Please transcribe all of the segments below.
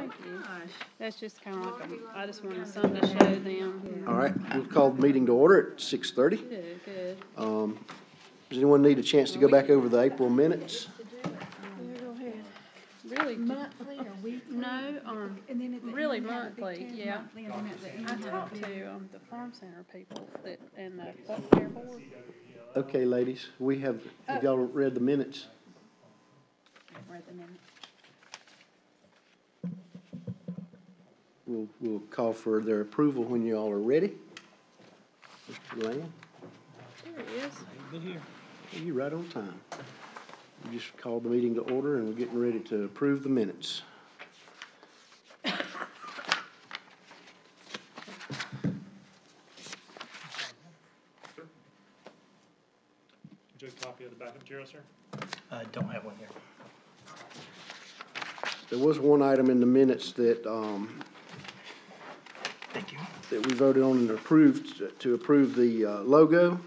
Thank you. That's just kind of like I just wanted something to show them. All right, we'll call the meeting to order at 6:30. Good, good. Does anyone need a chance to go back over the April minutes? Really, Monthly or weekly? no, And then at the really end, have a big monthly, tab yeah. monthly, and then at the end, I have a talked big- to the farm center people that and the Buck Care Board. Okay, ladies, have y'all read the minutes? I've read the minutes. We'll call for their approval when you all are ready. Mr. Lamb, There it is. you're right on time. We just called the meeting to order and we're getting ready to approve the minutes. Would you like a copy of the backup material, sir? I don't have one here. There was one item in the minutes that, Thank you. that we voted on and approved, to approve the logo.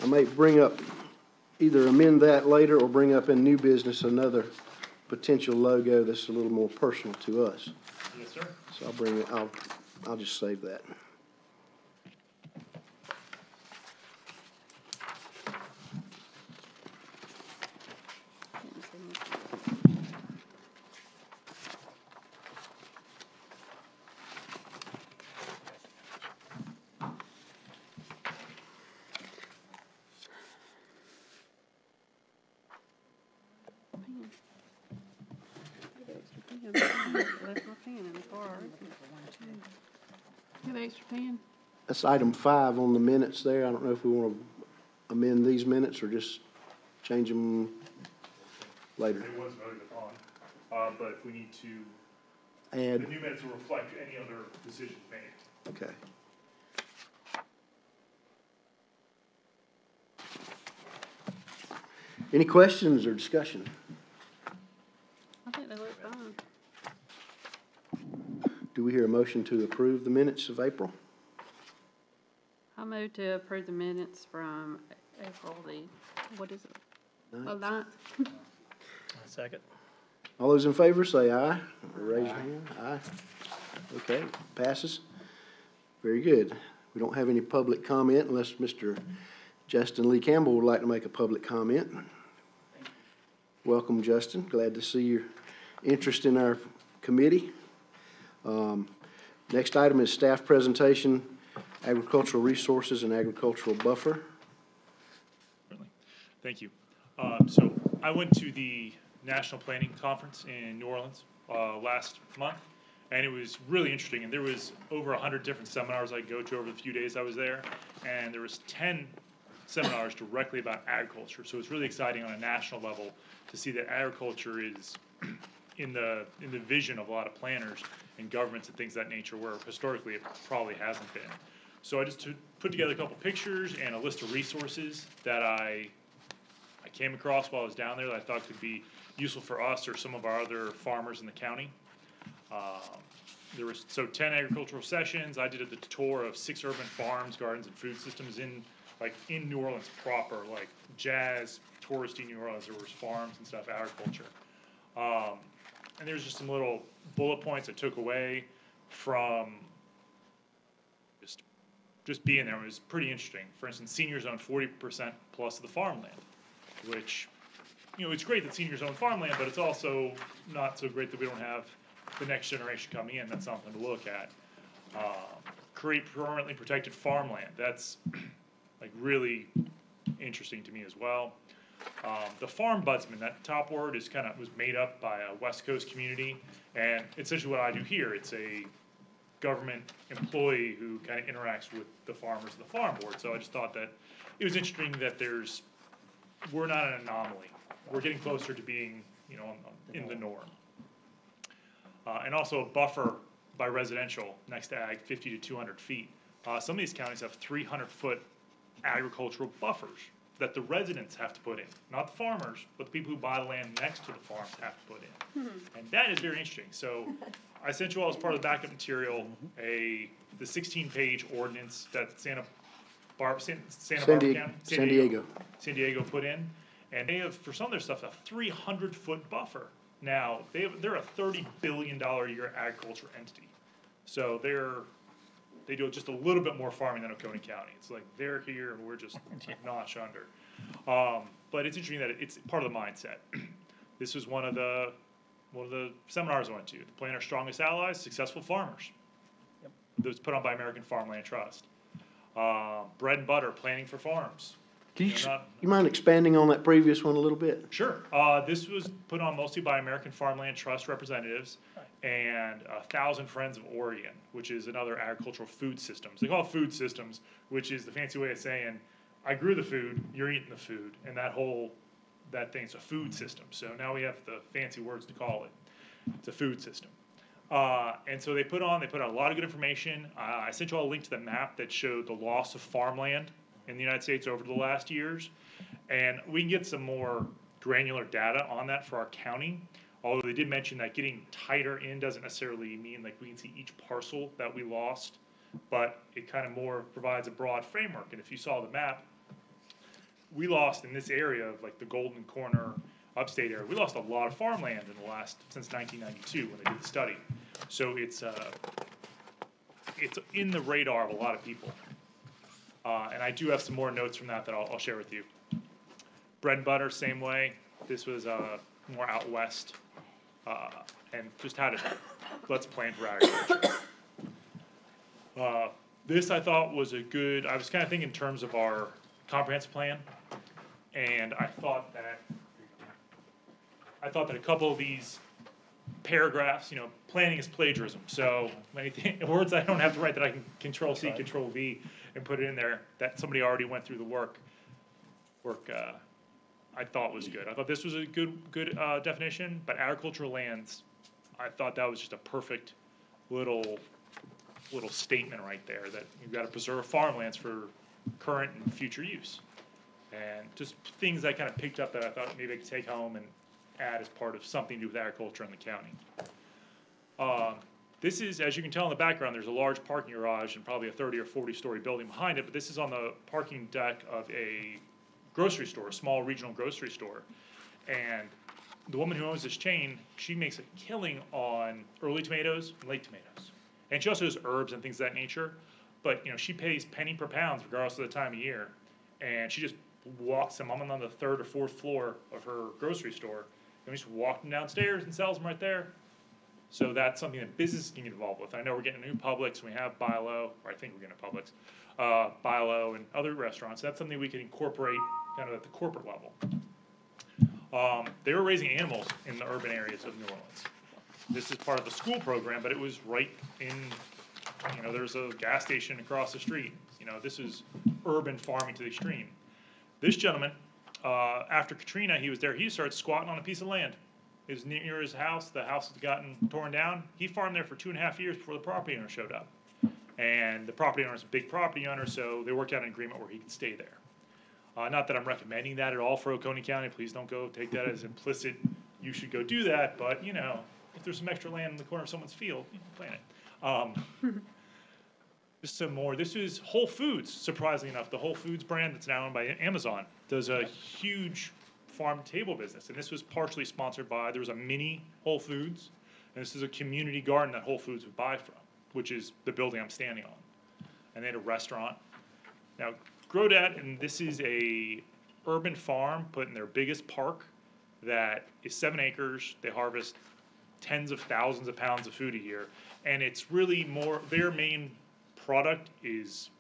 I may bring up, either amend that later or bring up in new business another potential logo that's a little more personal to us. Yes, sir. So I'll just save that. Didn't see anything. Pen. Get an extra pen. I left my pen in the car. Get an extra pen. That's item 5 on the minutes there. I don't know if we want to amend these minutes or just change them later. It was voted upon, but if we need to, the Add, new minutes will reflect any other decisions made. okay. Any questions or discussion? I think they look fine. Do we hear a motion to approve the minutes of April? I move to approve the minutes from April what is it? Ninth. 9th. Second. All those in favor say aye. Raise your hand. Aye. Okay, passes. Very good. We don't have any public comment unless Mr. Justin Lee Campbell would like to make a public comment. Welcome, Justin. Glad to see your interest in our committee. Next item is staff presentation, agricultural resources and agricultural buffer. Certainly. Thank you. So I went to the National Planning Conference in New Orleans last month, and it was really interesting. And there was over 100 different seminars I could go to over the few days I was there, and there was 10 seminars directly about agriculture. So it's really exciting on a national level to see that agriculture is in the vision of a lot of planners and governments and things of that nature, where historically it probably hasn't been. So I just put together a couple pictures and a list of resources that I came across while I was down there that I thought could be useful for us or some of our other farmers in the county. There was 10 agricultural sessions. I did the tour of 6 urban farms, gardens, and food systems in New Orleans proper, like jazz, touristy New Orleans. There was farms and stuff, agriculture. And there's just some little bullet points I took away from just being there. It was pretty interesting. For instance, seniors own 40% plus of the farmland, which, it's great that seniors own farmland, but it's also not so great that we don't have the next generation coming in. That's something to look at. Create permanently protected farmland. That's really interesting to me as well. The farm budsman, that top word was made up by a West Coast community, and essentially what I do here, it's a government employee who kind of interacts with the farmers of the farm board. So I just thought that it was interesting that we're not an anomaly. We're getting closer to being, in the norm. And also a buffer by residential next to ag, 50 to 200 feet. Some of these counties have 300-foot agricultural buffers that the residents have to put in. Not the farmers, but the people who buy the land next to the farms have to put in. And that is very interesting. So I sent you all as part of the backup material the 16-page ordinance that San Diego San Diego put in. And they have, for some of their stuff, a 300-foot buffer Now, they're a $30 billion a year agriculture entity. So they do just a little bit more farming than Oconee County. It's like they're here and we're just a notch under. But it's interesting that it's part of the mindset. This was one of the seminars I went to. The Plan Our Strongest Allies, Successful Farmers. Yep. That was put on by American Farmland Trust. Bread and Butter, Planning for Farms. Can They're not- you mind expanding on that previous one a little bit? Sure. This was put on mostly by American Farmland Trust representatives and 1,000 Friends of Oregon, which is another agricultural food systems. They call it food systems, which is the fancy way of saying, I grew the food, you're eating the food, and that thing's a food system. So now we have the fancy words to call it. It's a food system. And so they put out a lot of good information. I sent you all a link to the map that showed the loss of farmland in the United States over the last years. And we can get some more granular data on that for our county. Although they did mention that getting tighter in doesn't necessarily mean like we can see each parcel that we lost, but it kind of more provides a broad framework. And if you saw the map, we lost in this area of like the Golden Corner upstate area, we lost a lot of farmland since 1992 when they did the study. So it's in the radar of a lot of people. And I do have some more notes from that I'll share with you. Bread and Butter, same way. This was more out west, and just let's plan for agriculture. This I thought was I was kind of thinking in terms of our comprehensive plan, and I thought that a couple of these paragraphs, planning is plagiarism. So many words I don't have to write that I can Control C, Control V, and put it in there that somebody already went through the work. I thought was good. I thought this was a good definition, but agricultural lands, I thought that was just a perfect little statement right there that you've got to preserve farmlands for current and future use. And just things I kind of picked up that I thought maybe I could take home and add as part of something to do with agriculture in the county. This is, as you can tell in the background, there's a large parking garage and probably a 30 or 40-story building behind it, but this is on the parking deck of a grocery store, a small regional grocery store. And the woman who owns this chain, she makes a killing on early tomatoes and late tomatoes. And she also does herbs and things of that nature. But, she pays penny per pound regardless of the time of year. And she just walks them. I'm on the 3rd or 4th floor of her grocery store. And we just walk them downstairs and sells them right there. So that's something that businesses can get involved with. I know we're getting a new Publix. We have Bilo, or I think we're getting a Publix, Bilo and other restaurants. That's something we can incorporate kind of at the corporate level. They were raising animals in the urban areas of New Orleans. This is part of the school program, but it was right in, there's a gas station across the street. This is urban farming to the extreme. This gentleman, after Katrina, he was there. He started squatting on a piece of land. It was near his house. The house had gotten torn down. He farmed there for 2.5 years before the property owner showed up. And the property owner is a big property owner, so they worked out an agreement where he could stay there. Not that I'm recommending that at all for Oconee County. Please don't go take that as implicit. You should go do that. But, if there's some extra land in the corner of someone's field, you can plant it. Just some more. This is Whole Foods, surprisingly enough. The Whole Foods brand that's now owned by Amazon does a huge farm-to-table business. And this was partially sponsored by, there was a mini Whole Foods. And this is a community garden that Whole Foods would buy from, which is the building I'm standing on. And they had a restaurant. Now, Grodad, and this is a urban farm put in their biggest park that is 7 acres. They harvest tens of thousands of pounds of food a year. And it's really more, their main product is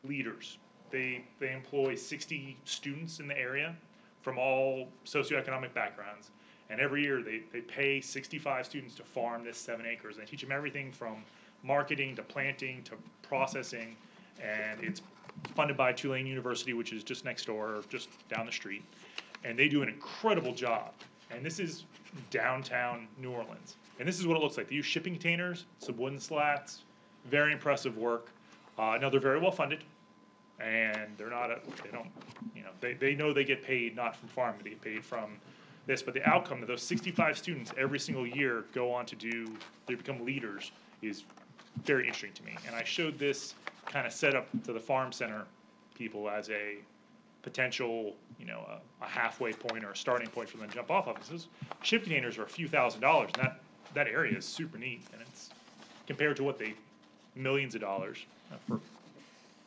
leaders. They employ 60 students in the area from all socioeconomic backgrounds. And every year they pay 65 students to farm this 7 acres. And they teach them everything from marketing to planting to processing. And it's funded by Tulane University, which is just next door, or just down the street. And they do an incredible job. And this is downtown New Orleans. And this is what it looks like. They use shipping containers, some wooden slats, very impressive work. Now they're very well funded. And they know they get paid not from farming, they get paid from this. But the outcome that those 65 students every single year go on to do, they become leaders, is very interesting to me. And I showed this kind of set up to the farm center people as potential, a halfway point or a starting point for them to jump off of. Those ship containers are a few $1,000s, and that area is super neat, and it's compared to what millions of dollars for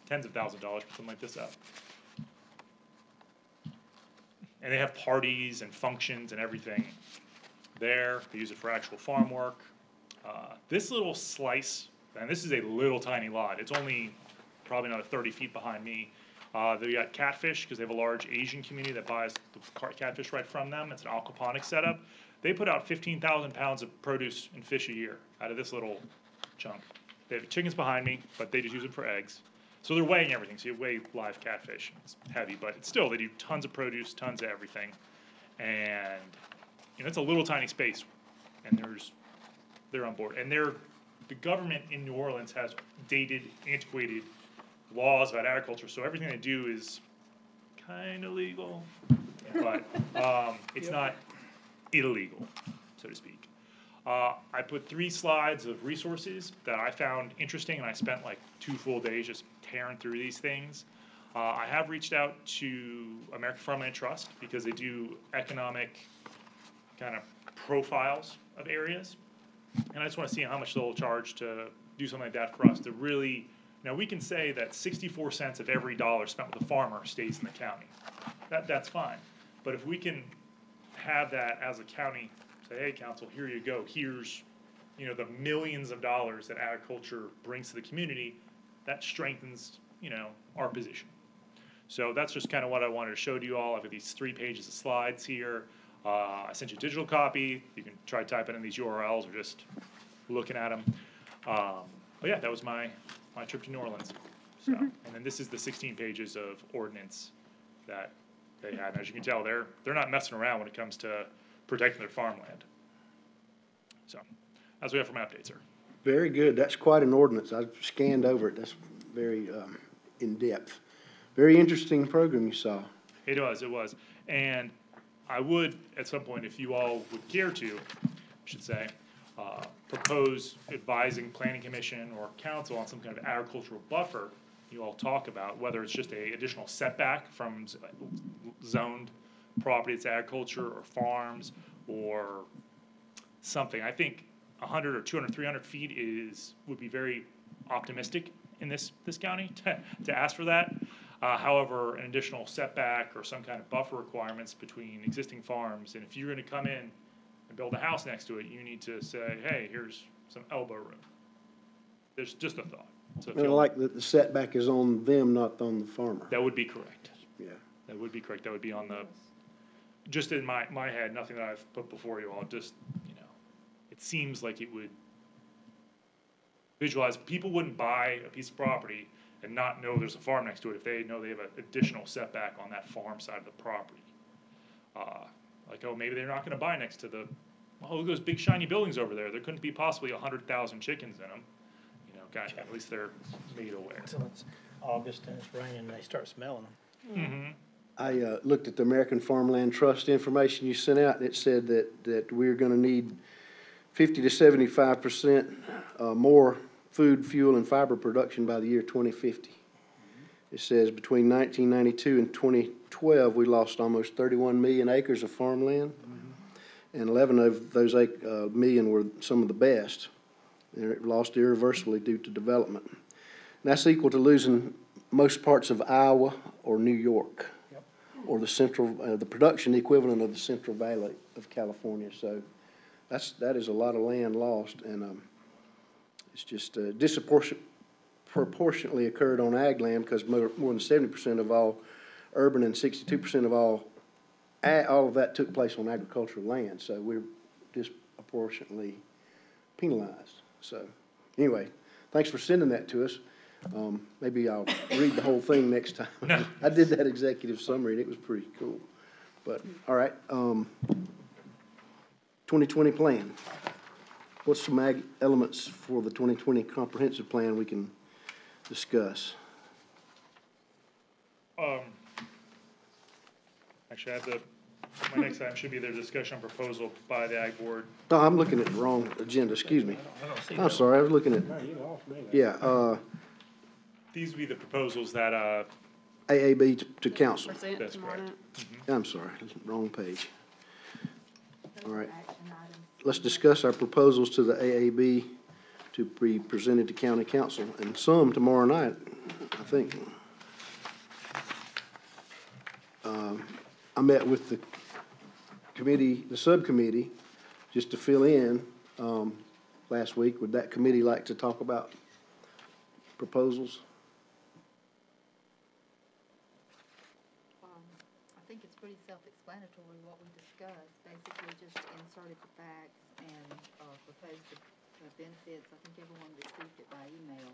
tens of thousands of dollars for something like this up. And they have parties and functions and everything there. They use it for actual farm work. This little slice, and this is a little tiny lot. It's only probably another 30 feet behind me. They got catfish because they have a large Asian community that buys the catfish right from them. It's an aquaponics setup. They put out 15,000 pounds of produce and fish a year out of this little chunk. They have chickens behind me, but they just use them for eggs. So they're weighing everything. So you weigh live catfish. It's heavy, but it's still, they do tons of produce, tons of everything. And, it's a little tiny space. And they're on board. And the government in New Orleans has dated, antiquated laws about agriculture. So everything they do is kind of legal, but it's not illegal, so to speak. I put 3 slides of resources that I found interesting, and I spent like 2 full days just tearing through these things. I have reached out to American Farmland Trust because they do economic kind of profiles of areas, and I just want to see how much they'll charge to do something like that for us to really. Now, we can say that 64 cents of every dollar spent with a farmer stays in the county. That's fine. But if we can have that as a county, say, hey, council, here you go. Here's, the millions of dollars that agriculture brings to the community, that strengthens, our position. So that's just kind of what I wanted to show to you all. I've got these 3 pages of slides here. I sent you a digital copy. You can try typing in these URLs or just looking at them. But yeah, that was my trip to New Orleans. So, and then this is the 16 pages of ordinance that they had. And as you can tell, they're not messing around when it comes to protecting their farmland. So that's what we have for my update, sir. Very good. That's quite an ordinance. I've scanned over it. That's very in-depth. Very interesting program you saw. It was. And I would, at some point, if you all would care to, I should say, propose advising planning commission or council on some kind of agricultural buffer you all talk about, whether it's just a additional setback from zoned property that's agriculture or farms or something. I think 100 or 200, 300 feet would be very optimistic in this county to ask for that. However, an additional setback or some kind of buffer requirements between existing farms, and if you're going to come in and build a house next to it, you need to say, hey, here's some elbow room. There's just a thought. So And I like that the setback is on them, not on the farmer. that would be correct. Yeah. That would be correct. That would be on just in my head, nothing that I've put before you all. Just, it seems like it would visualize. People wouldn't buy a piece of property and not know there's a farm next to it if they know they have an additional setback on that farm side of the property. Like, oh, maybe they're not going to buy next to look at those big shiny buildings over there. There couldn't be possibly 100,000 chickens in them. At least they're made aware. Until it's August and it's raining and they start smelling them. I looked at the American Farmland Trust information you sent out, and it said that we're going to need 50 to 75% more food, fuel, and fiber production by the year 2050. It says between 1992 and 2012, we lost almost 31 million acres of farmland, and 11 of those million were some of the best. They're lost irreversibly due to development. And that's equal to losing most parts of Iowa or New York, or the production equivalent of the Central Valley of California. So that is a lot of land lost, and it's just disproportionately occurred on ag land because more than 70% of all urban and 62% of all of that took place on agricultural land. So we're disproportionately penalized. So anyway, thanks for sending that to us. Maybe I'll read the whole thing next time. No. I did that executive summary, and it was pretty cool. But, all right, 2020 plan. What's some ag elements for the 2020 comprehensive plan we can discuss? Actually, I have my next item should be their discussion on proposal by the Ag Board. No, I'm looking at the wrong agenda, excuse me. I don't see I'm that. sorry, I was looking at, yeah, These would be the proposals that AAB to council. Present That's tomorrow correct. night. I'm sorry, wrong page. All right. Action items. Let's discuss our proposals to the AAB to be presented to county council, and some tomorrow night, I think. I met with the committee, the subcommittee, just to fill in, last week. Would that committee like to talk about proposals? I think it's pretty self-explanatory what we discussed, basically just inserted the facts and, proposed the benefits. I think everyone received it by email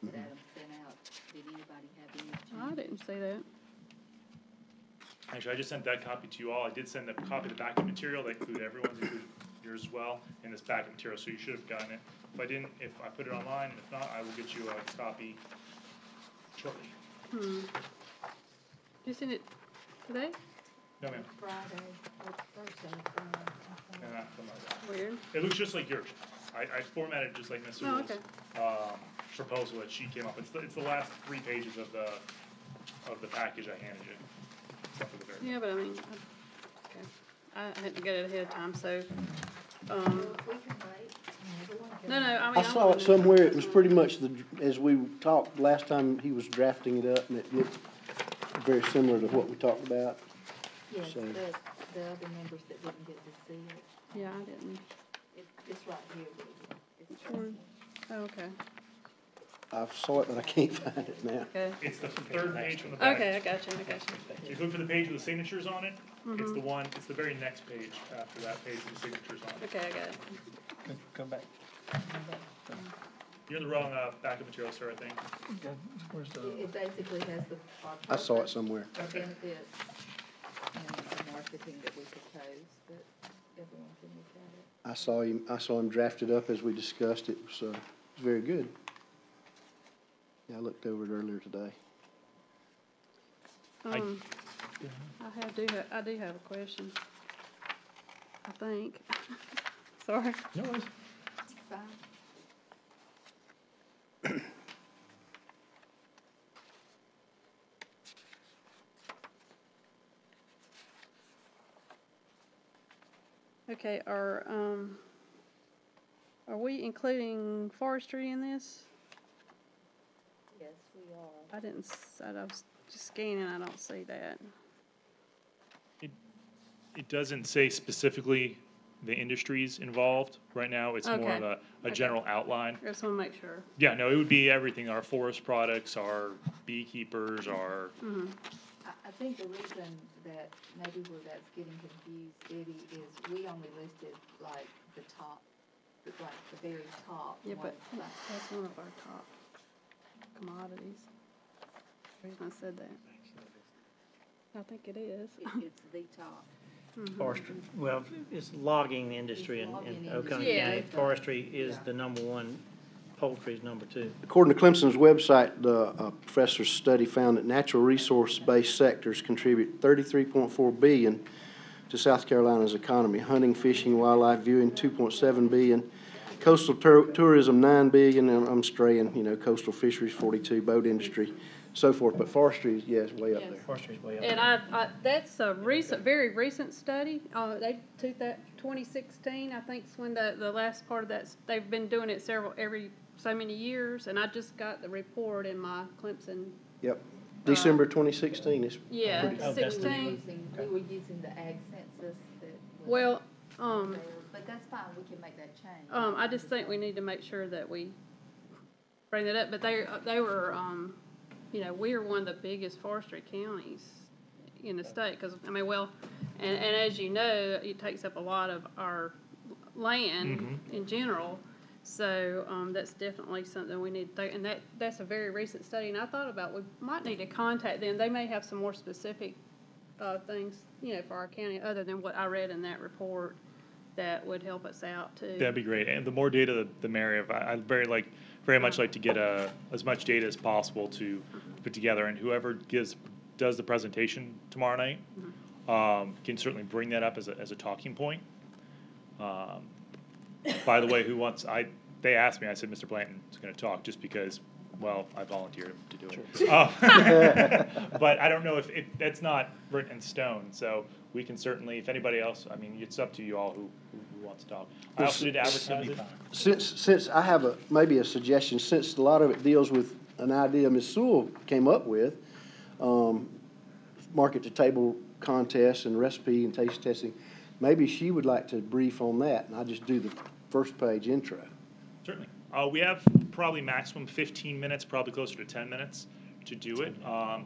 that Adam sent out. Did anybody have any I changes? didn't see that. Actually, I just sent that copy to you all. I did send a copy of the backup material. That included everyone's, included yours as well, in this backup material, so you should have gotten it. If I didn't, if I put it online, and if not, I will get you a copy shortly. Did you send it today? No, ma'am. Friday, or Thursday, No, not something like that. Weird. It looks just like yours. I formatted just like Ms. Oh, Sewell's, okay. proposal that she came up. It's the last 3 pages of the package I handed you. Except for the very. Yeah, but I mean, okay. I didn't get it ahead of time, so, Well, if we can wait, everyone can. no, I mean. I saw it somewhere, it was pretty much as we talked last time, he was drafting it up, and it looked very similar to what we talked about. Yes, So- the other members that didn't get to see it, Yeah, I didn't. it's right here, William. It's Which one? Oh, okay, I saw it, but I can't find it now. okay. It's the 3rd page from the back. Okay, I got you. If you look for the page with the signatures on it, it's it's the very next page after that page with the signatures on it. Okay, I got it. Come back. You're in the wrong, backup material, sir, I think. Where's It basically has the. our I saw it purpose, somewhere. our benefits, and the marketing that we propose, but everyone can look at it. I saw him drafted up as we discussed. It was very good. Yeah, I looked over it earlier today. I I do have a question. I think. Sorry. No worries. Fine. Okay, are we including forestry in this? Yes, we are. I didn't, I was just scanning, I don't see that. It doesn't say specifically the industries involved. Right now, it's more of Okay. a general outline. I just wanna make sure. Yeah, no, it would be everything, our forest products, our beekeepers, our, I think the reason that maybe where that's getting confused, Eddie, is we only listed like the top, like the very top Yeah, but ones. that's one of our top commodities. The reason I said that. I think it is. It's the top. Forestry, well, it's logging industry in Logging Oconee industry. County. Yeah. Forestry is the number 1, poultry is number 2. According to Clemson's website, the professor's study found that natural resource-based sectors contribute $33.4 billion to South Carolina's economy. Hunting, fishing, wildlife viewing, $2.7 billion. Coastal tourism, $9 billion. And I'm straying, coastal fisheries, 42, boat industry, so forth. But forestry, yes, way up there. Forestry's way up. And that's a very recent study. They took that 2016, I think is when the last part of that, they've been doing it every so many years. And I just got the report in my Clemson, Yep. December 2016 is yeah, pretty. Oh, that's the 16. We were using the ag census that was Well, there, but that's fine, we can make that change. I just think we need to make sure that we bring that up, but they were, we are one of the biggest forestry counties in the state, cause, and as you know, it takes up a lot of our land in general, so, that's definitely something we need to, and that's a very recent study, and I thought about, we might need to contact them, they may have some more specific, things, for our county, other than what I read in that report, that would help us out too. that'd be great. And the more data, the merrier. I'd very much like to get as much data as possible to put together. And whoever does the presentation tomorrow night can certainly bring that up as a talking point. By the way, they asked me, I said, Mr. Blanton is going to talk, just because well, I volunteered to do it. But I don't know if that's not written in stone, so we can certainly, if anybody else, I mean, it's up to you all who wants to talk. I also did advertise it. Since I have maybe a suggestion, since a lot of it deals with an idea Ms. Sewell came up with, market to table contests and recipe and taste testing, maybe she would like to brief on that, and I just do the first page intro. Certainly. We have probably maximum 15 minutes, probably closer to 10 minutes to do it.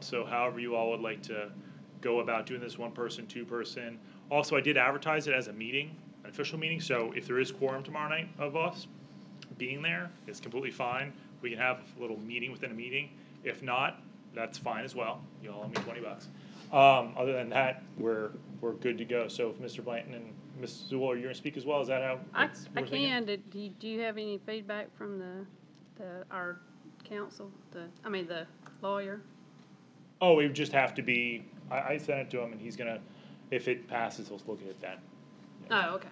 So however you all would like to go about doing this, one person, two person. Also, I did advertise it as a meeting, an official meeting, so if there is quorum tomorrow night of us being there, it's completely fine. We can have a little meeting within a meeting. If not, that's fine as well. You all owe me $20. Other than that, we're good to go. So if Mr. Blanton and Ms. Sewell, are you going to speak as well? Is that how I we're thinking? can, do you have any feedback from our counsel, the lawyer? Oh, it would just have to be, I sent it to him and he's gonna, if it passes, he'll look at it then. Oh, okay.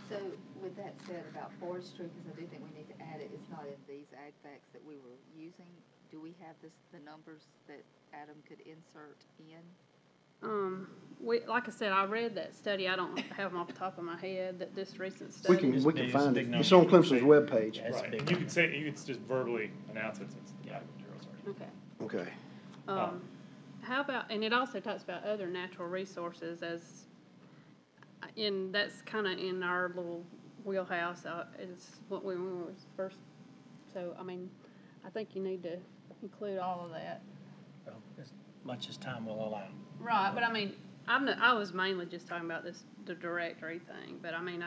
So with that said about forestry, because I do think we need to add it, it's not in these ag facts that we were using. Do we have the numbers that Adam could insert in? Like I said, I read that study. I don't have them off the top of my head, this recent We study. can It's big find it. number. It's on Clemson's webpage. Yeah, it's Right, big. and you can say, you can just verbally announce it since the material's already. Okay. Okay. How about, and it also talks about other natural resources that's kind of in our little wheelhouse, is what we was first. So, I mean, I think you need to include all of that. Well, as much as time will allow. Right, but I mean, I was mainly just talking about the directory thing, but I mean,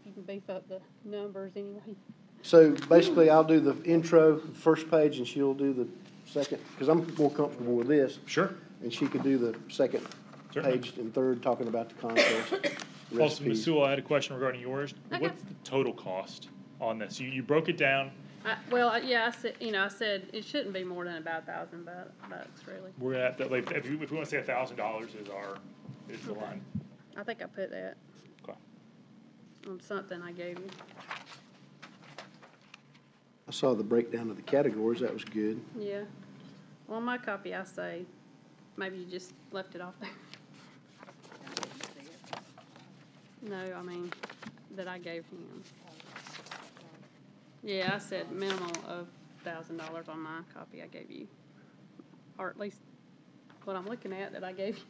you can beef up the numbers anyway. So basically, I'll do the intro, the first page, and she'll do the second, because I'm more comfortable with this. Sure. And she could do the second Certainly. page and third, talking about the contest. Also, Ms. recipes. Sewell, I had a question regarding yours. Okay. What's the total cost on this? You broke it down. I said, I said it shouldn't be more than about $1,000 really. We're at that, like, if we want to say $1,000 is the line. I think I put that Okay. on something I gave you. I saw the breakdown of the categories, that was good. Yeah. Well, on my copy, I say, maybe you just left it off there. No, I mean, that I gave him. Yeah, I said minimal of $1,000 on my copy I gave you. Or at least what I'm looking at that I gave you.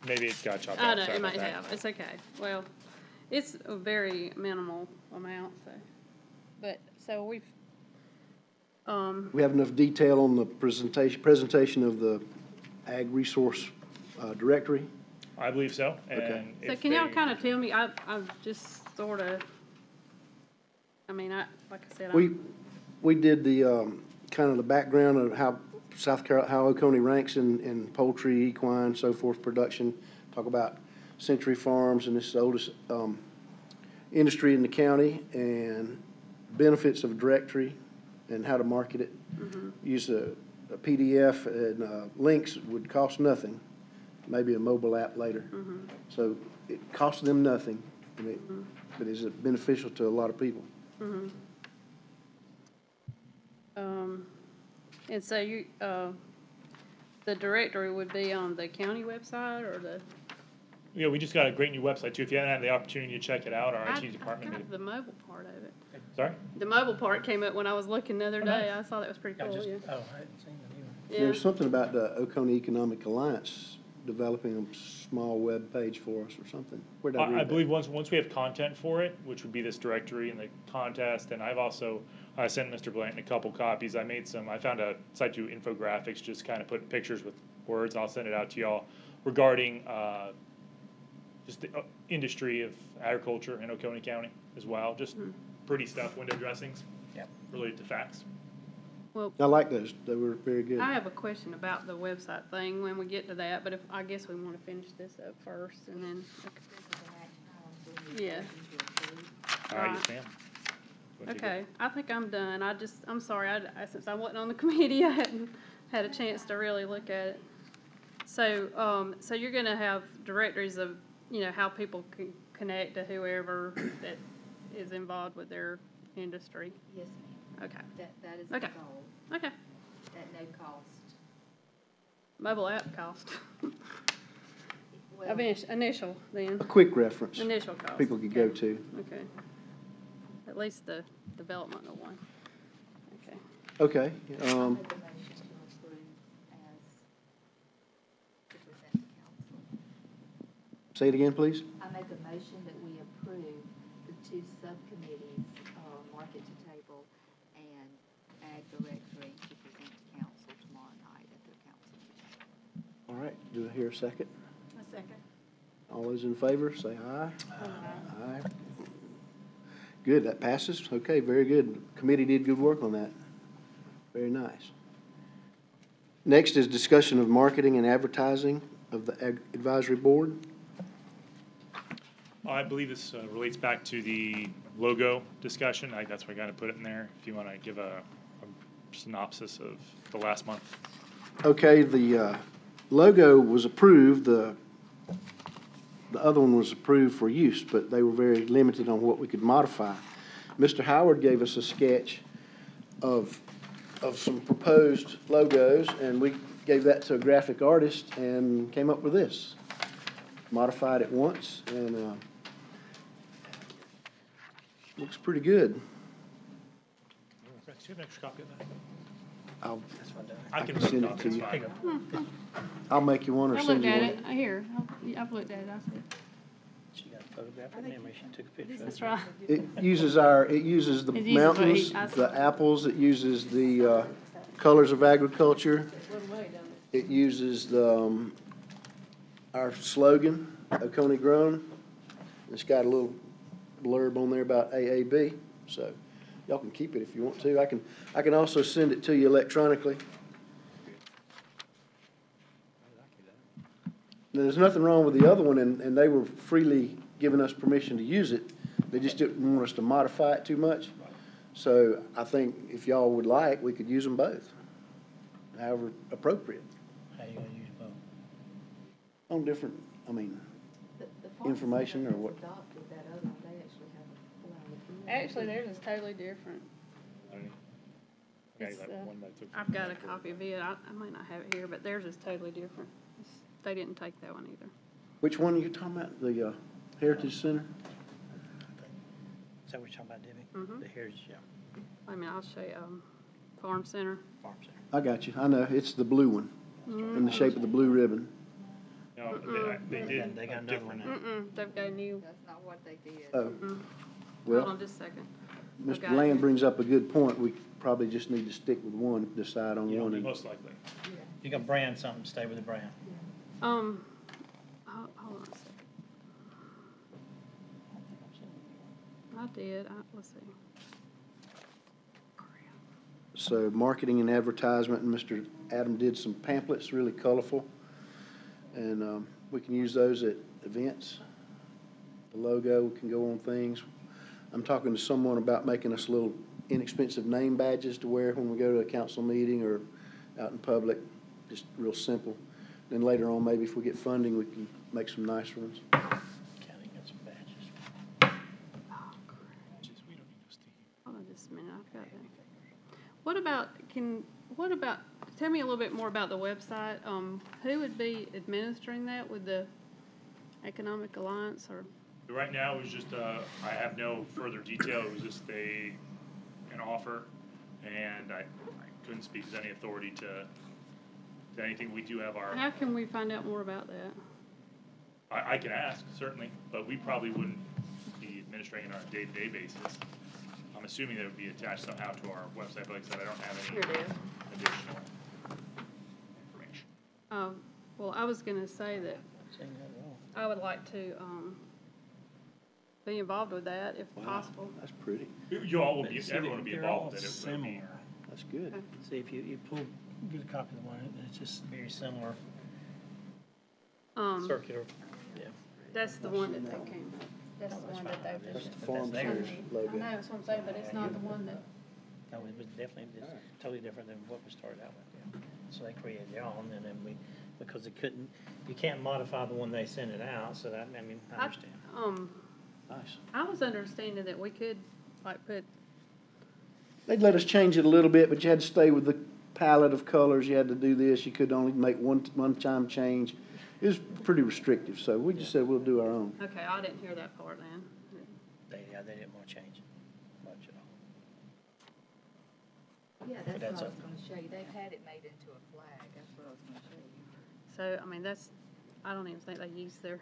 Maybe it's got chopped I off. know, Sorry it about might that. have. It's okay. Well, it's a very minimal amount, so. But, so we've, We have enough detail on the presentation of the ag resource directory? I believe so. Okay. And so if can y'all they- kind of tell me, I've just sort of, I mean, like I said, We did the, kind of the background of how how Oconee ranks in poultry, equine, so forth, production. Talk about Century Farms, and this is the oldest industry in the county, and benefits of a directory and how to market it. Use a PDF, and links would cost nothing, maybe a mobile app later. So it costs them nothing, but is it beneficial to a lot of people? and so you, the directory would be on the county website or the? Yeah, we just got a great new website too. If you haven't had the opportunity to check it out, our I IT department got made the mobile part of it. it. Sorry? The mobile part came up when I was looking the other Oh, day. nice. I saw that was pretty I cool, just, yeah. I hadn't seen it either. Yeah. There's something about the Oconee Economic Alliance developing a small web page for us or something. Where'd I read I that? believe once we have content for it, which would be this directory and the contest, and I've also sent Mr. Blanton a couple copies. I found a site to infographics, just kind of put pictures with words, and I'll send it out to y'all regarding just the industry of agriculture in Oconee County as well. Just pretty stuff, window dressings Yep. related to facts. Well, I like those. They were very good. I have a question about the website thing when we get to that, but I guess we want to finish this up first and then, This is an action item, so we need Yeah. a motion to approve. All right, Right. yes, ma'am. Wanna take it? okay, I think I'm done. I'm sorry, since I wasn't on the committee, I hadn't had a chance to really look at it. So, so you're gonna have directories of, how people can connect to whoever that is involved with their industry. Yes, ma'am. Okay, That is the Okay. goal. Okay, at no cost. mobile app cost, Well, initial then, A quick reference initial cost. people could go Okay. to. Okay. At least the development of one. Okay. Okay, I'll make a motion to approve as to present to council. say it again, please. I make a motion that we approve the two subcommittees, market to table and ag directory to present to council tomorrow night at their council meeting. All right, do I hear a second? A second. All those in favor, say aye. Aye. Good, that passes. Okay, very good. Committee did good work on that. Very nice. Next is discussion of marketing and advertising of the advisory board. I believe this relates back to the logo discussion. That's why I kind of put it in there. If you want to give a synopsis of the last month. Okay, the logo was approved, the other one was approved for use, but they were very limited on what we could modify. Mr. Howard gave us a sketch of some proposed logos, and we gave that to a graphic artist and came up with this. Modified it once, and looks pretty good. Rex, do you have an extra copy of that? I'll I can send send it to you. it. I'll make you one or I send looked you at one. it, here, I've looked at it, I see it. She got a photographic memory, she took a picture of it. That's right. It uses the It uses what mountains, I saw. the apples, it uses the colors of agriculture. It uses the, our slogan, Oconee Grown. It's got a little blurb on there about AAB, so y'all can keep it if you want to. I can also send it to you electronically. There's nothing wrong with the other one, and they were freely giving us permission to use it. They just didn't want us to modify it too much. So I think if y'all would like, we could use them both, however appropriate, How you gonna use both? on different, I mean, The farm Information center or what? has adopted that other one, they actually have a flow. Actually, theirs is totally different. Okay, It's, that one that I took I've from got a that. copy of it, I might not have it here, but theirs is totally different. They didn't take that one either. which one are you talking about? The Heritage Center? Is that what you're talking about, Debbie? Mhm. The Heritage, yeah, I mean, I'll show you, Farm Center. Farm Center. I got you. I know. It's the blue one, in the shape of the blue ribbon. No, they did They got a another one different. now. They've got a new, That's not what they did. Oh, hold well, on just a second. Mr. got it. Land brings up a good point. We probably just need to stick with one, decide on one. and- Most likely. You can brand something, stay with the brand. Hold on a second. I did, let's see. So marketing and advertisement, and Mr. Adam did some pamphlets, really colorful. And we can use those at events. The logo can go on things. I'm talking to someone about making us little inexpensive name badges to wear when we go to a council meeting or out in public, just real simple. Then later on, maybe if we get funding, we can make some nicer ones. County got some badges. Oh, crap. Hold on just a minute, I've got that. What about, tell me a little bit more about the website. Who would be administering that? With the Economic Alliance or? Right now, it was just, I have no further detail, it was just an offer, and I couldn't speak with any authority to anything. We do have our, How can we find out more about that? I can ask, certainly, but we probably wouldn't be administrating it on a day-to-day basis. I'm assuming that it would be attached somehow to our website, but like I said, I don't have any Here it is. additional information. Well, I was gonna say that Saying that wrong. I would like to, be involved with that if Wow, possible. that's pretty. You all will be, See, everyone will be they're all involved in it. It would be- similar. That's good. Okay. See, if you pull, get a copy of the one, it's just very similar, circular, yeah. That's the one that they came, that's the one that they. That's the But farm that's center theirs. I logo. know, that's what I'm saying, but it's not the one that, No, it was definitely, it's totally different than what we started out with, yeah. So they created their own, and then we, because it couldn't, you can't modify the one they sent it out, so that, I mean, I understand. Nice. I was understanding that we could, like, put They'd let us change it a little bit, but you had to stay with the palette of colors, you had to do this, you could only make one-time change. It was pretty restrictive, so we just said we'll do our own. Okay, I didn't hear that part then. They didn't want to change much at all. Yeah, that's That's what I was a- gonna show you. They've had it made into a flag. That's what I was gonna show you. So, I mean, that's, I don't even think they use their.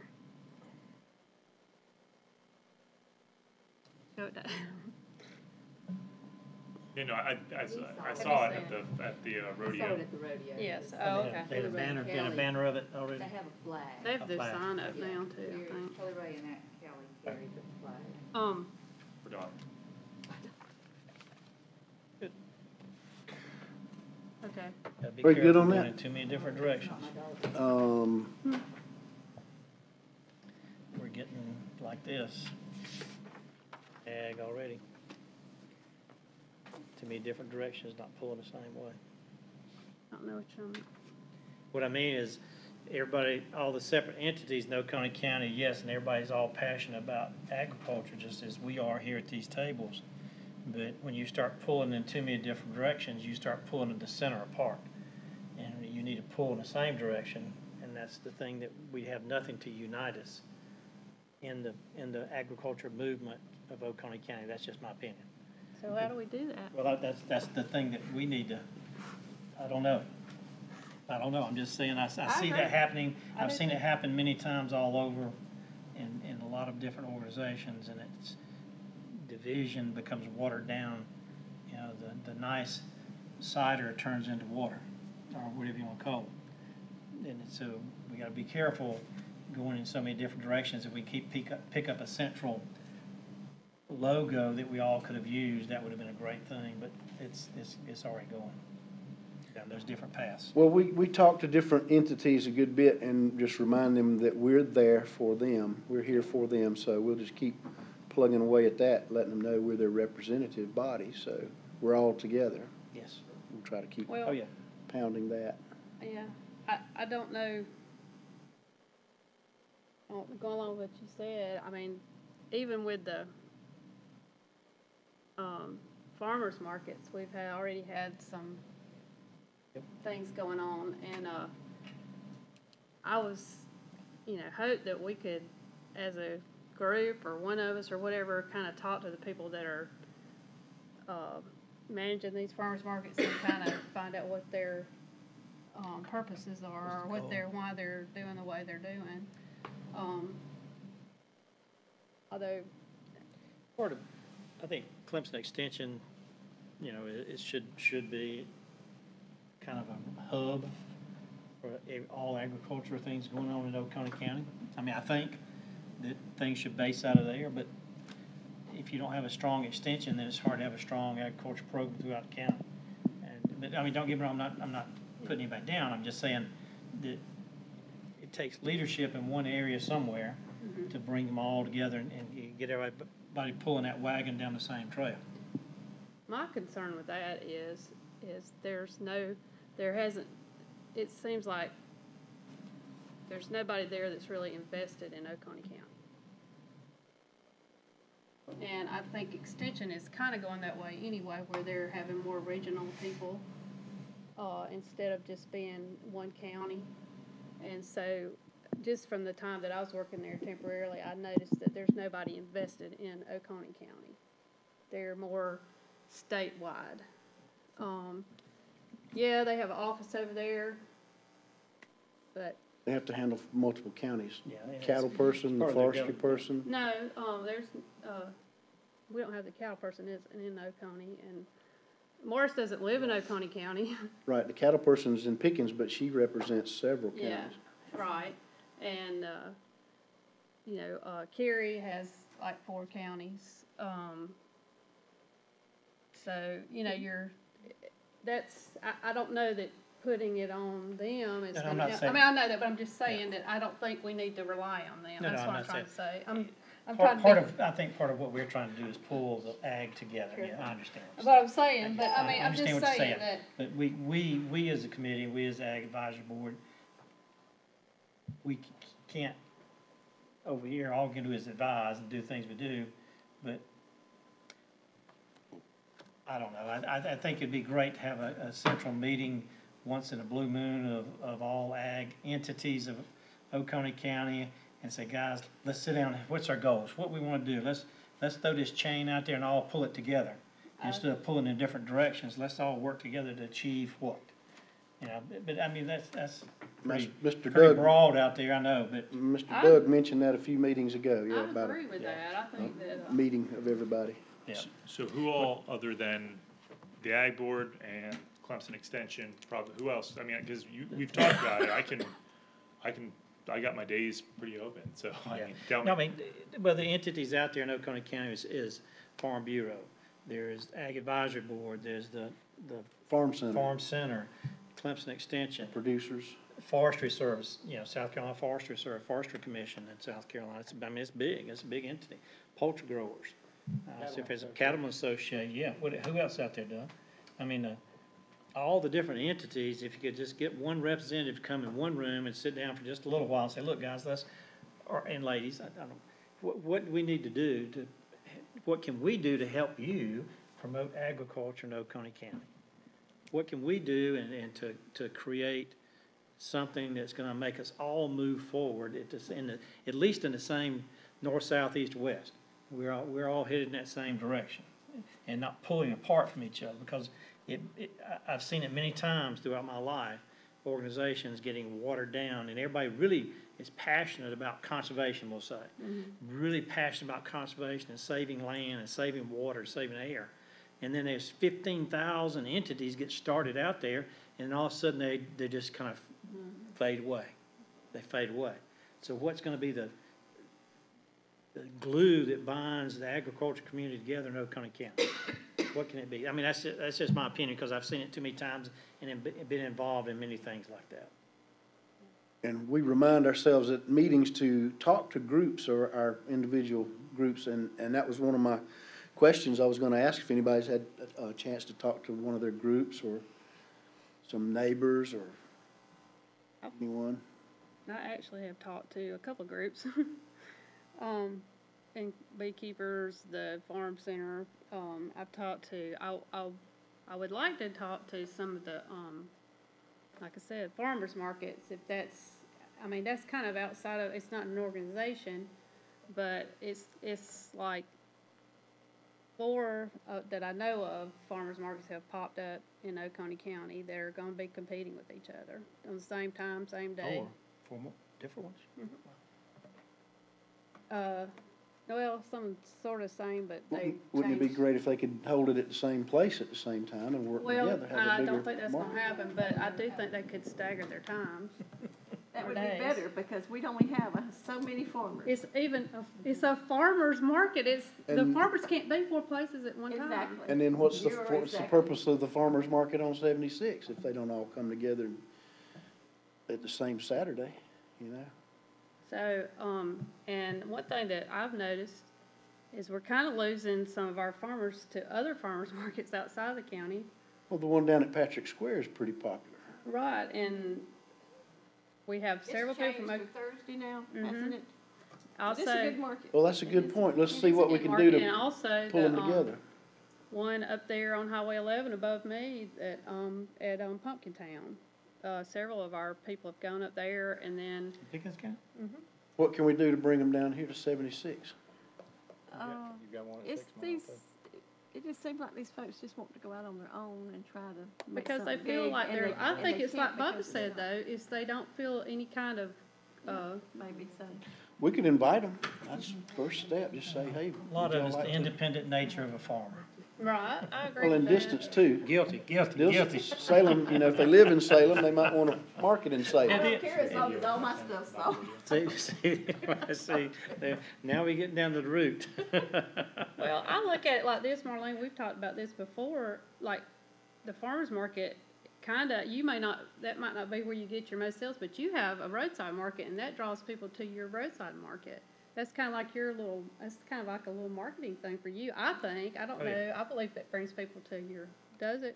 Go it down. You know, I Have saw you it seen at the I saw rodeo. it at the rodeo. Yes, It's- oh, okay. They had a banner, been a banner of it already? They have a flag. They have A the flag. sign up Yeah, now too, I Gary- think. Kelly Ray and Aunt Kelly carried the flag. Forgot. Okay. Gotta be Very good careful on going that. in too many different directions. My dog. We're getting like this. Ag already. Too many different directions, not pulling the same way. I don't know which one. What I mean is, everybody, all the separate entities know Oconee County, yes, and everybody's all passionate about agriculture, just as we are here at these tables. But when you start pulling in too many different directions, you start pulling in the center apart. And you need to pull in the same direction, and that's the thing that we have nothing to unite us in the agriculture movement of Oconee County. That's just my opinion. So how do we do that? Well, that's the thing that we need to, I don't know. I'm just saying, I see agree. that happening. I I've do seen too. it happen many times all over in a lot of different organizations, and it's, division becomes watered down. You know, the nice cider turns into water, or whatever you want to call it. And so we gotta be careful going in so many different directions. If we pick up a central logo that we all could have used, that would have been a great thing, but it's already going down those different paths. Well, we talk to different entities a good bit and just remind them that we're there for them. We're here for them, so we'll just keep plugging away at that, letting them know we're their representative body, so we're all together. Yes. We'll try to keep Well, Oh, yeah. pounding that. yeah, I don't know. Going along with what you said, I mean, even with the farmers markets, we've already had some Yep. things going on, and I was, hope that we could, as a group or one of us or whatever, kind of talk to the people that are managing these farmers markets and kind of find out what their purposes are, or why they're doing the way they're doing. Although, Part of, I think Clemson Extension, it should be kind of a hub for all agriculture things going on in Oconee County. I mean, I think that things should base out of there, but if you don't have a strong extension, then it's hard to have a strong agriculture program throughout the county. But I mean, don't get me wrong, I'm not putting anybody down. I'm just saying that it takes leadership in one area somewhere to bring them all together and you get everybody pulling that wagon down the same trail. my concern with that is there hasn't, it seems like there's nobody there that's really invested in Oconee County. And I think Extension is kind of going that way anyway, where they're having more regional people, instead of just being one county. And so, just from the time that I was working there temporarily, I noticed that there's nobody invested in Oconee County. They're more statewide. Yeah, they have an office over there, but They have to handle multiple counties. Yeah, and Cattle it's person, part of their forestry government. person. no, there's, we don't have the cattle person in Oconee, and Morris doesn't live in Oconee County. Right, the cattle person's in Pickens, but she represents several Yeah, counties. right, and, Cary has like 4 counties, so, I don't know that putting it on them is And I'm gonna, not saying- I know that, but I'm just saying that I don't think we need to rely on them, No, that's no, what I'm I'm not trying to say. I'm Part trying to be, of, I think part of what we're trying to do is pull the ag together. Yeah, I understand. what I'm saying, but I mean, I I'm just understand what you're saying that, But we as a committee, we as Ag Advisory Board, we can't, over here, all we can do is advise and do things we do, but I don't know, I think it'd be great to have a central meeting once in a blue moon of all ag entities of Oconee County and say, guys, let's sit down, what's our goals, what we wanna do, let's throw this chain out there and all pull it together. Instead of pulling in different directions, let's all work together to achieve what? You know, but I mean, that's pretty, Mr. pretty Doug, broad out there, I know, but Mr. I- Doug mentioned that a few meetings ago, yeah, I about agree with that, I think that, a meeting of everybody. yeah. So who all, other than the Ag Board and Clemson Extension, probably, who else? I mean, cause we've talked about it, I got my days pretty open, so, I Yeah. mean, tell No, I me. mean, well, the entities out there in Oconee County is Farm Bureau, there's Ag Advisory Board, there's the Farm Center, Farm Center, Clemson Extension, producers. Forestry Service, you know, South Carolina Forestry Service, Forestry Commission in South Carolina, I mean, it's a big entity. Poultry growers, see if there's a Cattlemen Association, yeah, who else out there, Doug? I mean, all the different entities, if you could just get one representative to come in one room and sit down for just a little while and say, look, guys, and ladies, I don't know, what do we need to do what can we do to help you promote agriculture in Oconee County? What can we do and to create something that's gonna make us all move forward at least in the same north, south, east, west? We're all headed in that same direction and not pulling apart from each other, because I've seen it many times throughout my life, organizations getting watered down, and everybody really is passionate about conservation, we'll say. Really passionate about conservation and saving land and saving water, saving air. And then there's 15,000 entities get started out there, and all of a sudden they just kind of fade away. They fade away. So what's gonna be the glue that binds the agriculture community together in Oconee County? What can it be? I mean, that's just my opinion, because I've seen it too many times and been involved in many things like that. And we remind ourselves at meetings to talk to groups or our individual groups, and that was one of my questions I was gonna ask, if anybody's had a chance to talk to one of their groups or some neighbors or anyone. I actually have talked to a couple of groups. And beekeepers, the farm center, I've talked to, I would like to talk to some of the, like I said, farmers markets, if that's, I mean, that's kind of outside of, it's not an organization, but it's like 4 that I know of, farmers markets have popped up in Oconee County. They're gonna be competing with each other on the same time, same day. Four more different ones? Well, some sort of same, but they Wouldn't it be changed. great if they could hold it at the same place at the same time and work Well, together? have a I bigger don't think that's gonna market? happen, but I do think they could stagger their times. That Or would be days. better, because we'd only have so many farmers. It's a farmer's market, the And- farmers can't be 4 places at one time. Exactly. And then what's the You're what's the exactly- purpose of the farmer's market on 76 if they don't all come together at the same Saturday, you know? So, and one thing that I've noticed is we're kind of losing some of our farmers to other farmers markets outside the county. Well, the one down at Patrick Square is pretty popular. Right, and we have several people from, It's changed to Thursday now, Mhm. hasn't it? also. It's a good market. Well, that's a good point. Let's see it's a what we good can do market, and to also pull them the, together. one up there on Highway 11 above me at Pumpkin Town. Several of our people have gone up there, and then, Pickens County? What can we do to bring them down here to 76? It's these, it just seems like these folks just want to go out on their own and try to make because they something feel big, like and they're, they- I and think they it's like can't Bubba because said they're though, is they don't feel any kind of, not. Maybe so. We could invite them. That's the first step. Just say, hey. A lot would y'all of it's like the to- independent nature of a farmer. right, I agree Well, with in that. distance too. Guilty. Salem, you know, if they live in Salem, they might wanna market in I Salem. don't care as long as all my stuff's sold. See, now we get down to the root. Well, I look at it like this, Marlene, we've talked about this before, like, the farmer's market, kinda, that might not be where you get your most sales, but you have a roadside market, and that draws people to your roadside market. That's kinda like that's kinda like a little marketing thing for you, I think, I don't Oh, yeah. know, I believe that brings people to does it?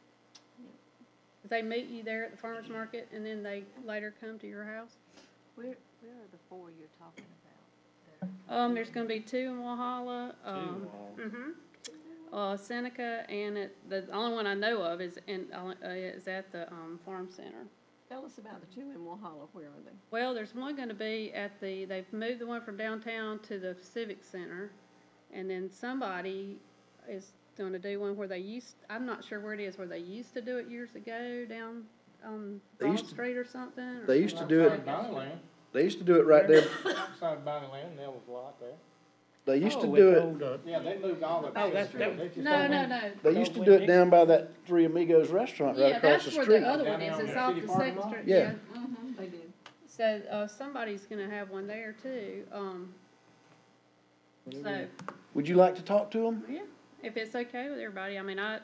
They meet you there at the farmer's market, and then they later come to your house? Where are the 4 you're talking about? There's gonna be 2 in Walhalla, Seneca, and the only one I know of is is at the, Farm Center. Tell us about the two in Walhalla, where are they? Well, there's one gonna be they've moved the one from downtown to the Civic Center, and then somebody is gonna do one where I'm not sure where it is, where they used to do it years ago, down on They Broad used to- Street or something. or They used to do it, Bountyland. they used to do it right there, Outside Bountyland, there was a lot there. they used to do it, Yeah, they moved all the. Oh, that. No. they used to do it down by that Three Amigos restaurant right Yeah, across the that's where street. the other Down one there is, on it's the off city the parking Second lot? Street, Yeah. yeah. They did. So, somebody's gonna have one there too, so, Would you like to talk to them? yeah, if it's okay with everybody, I mean, I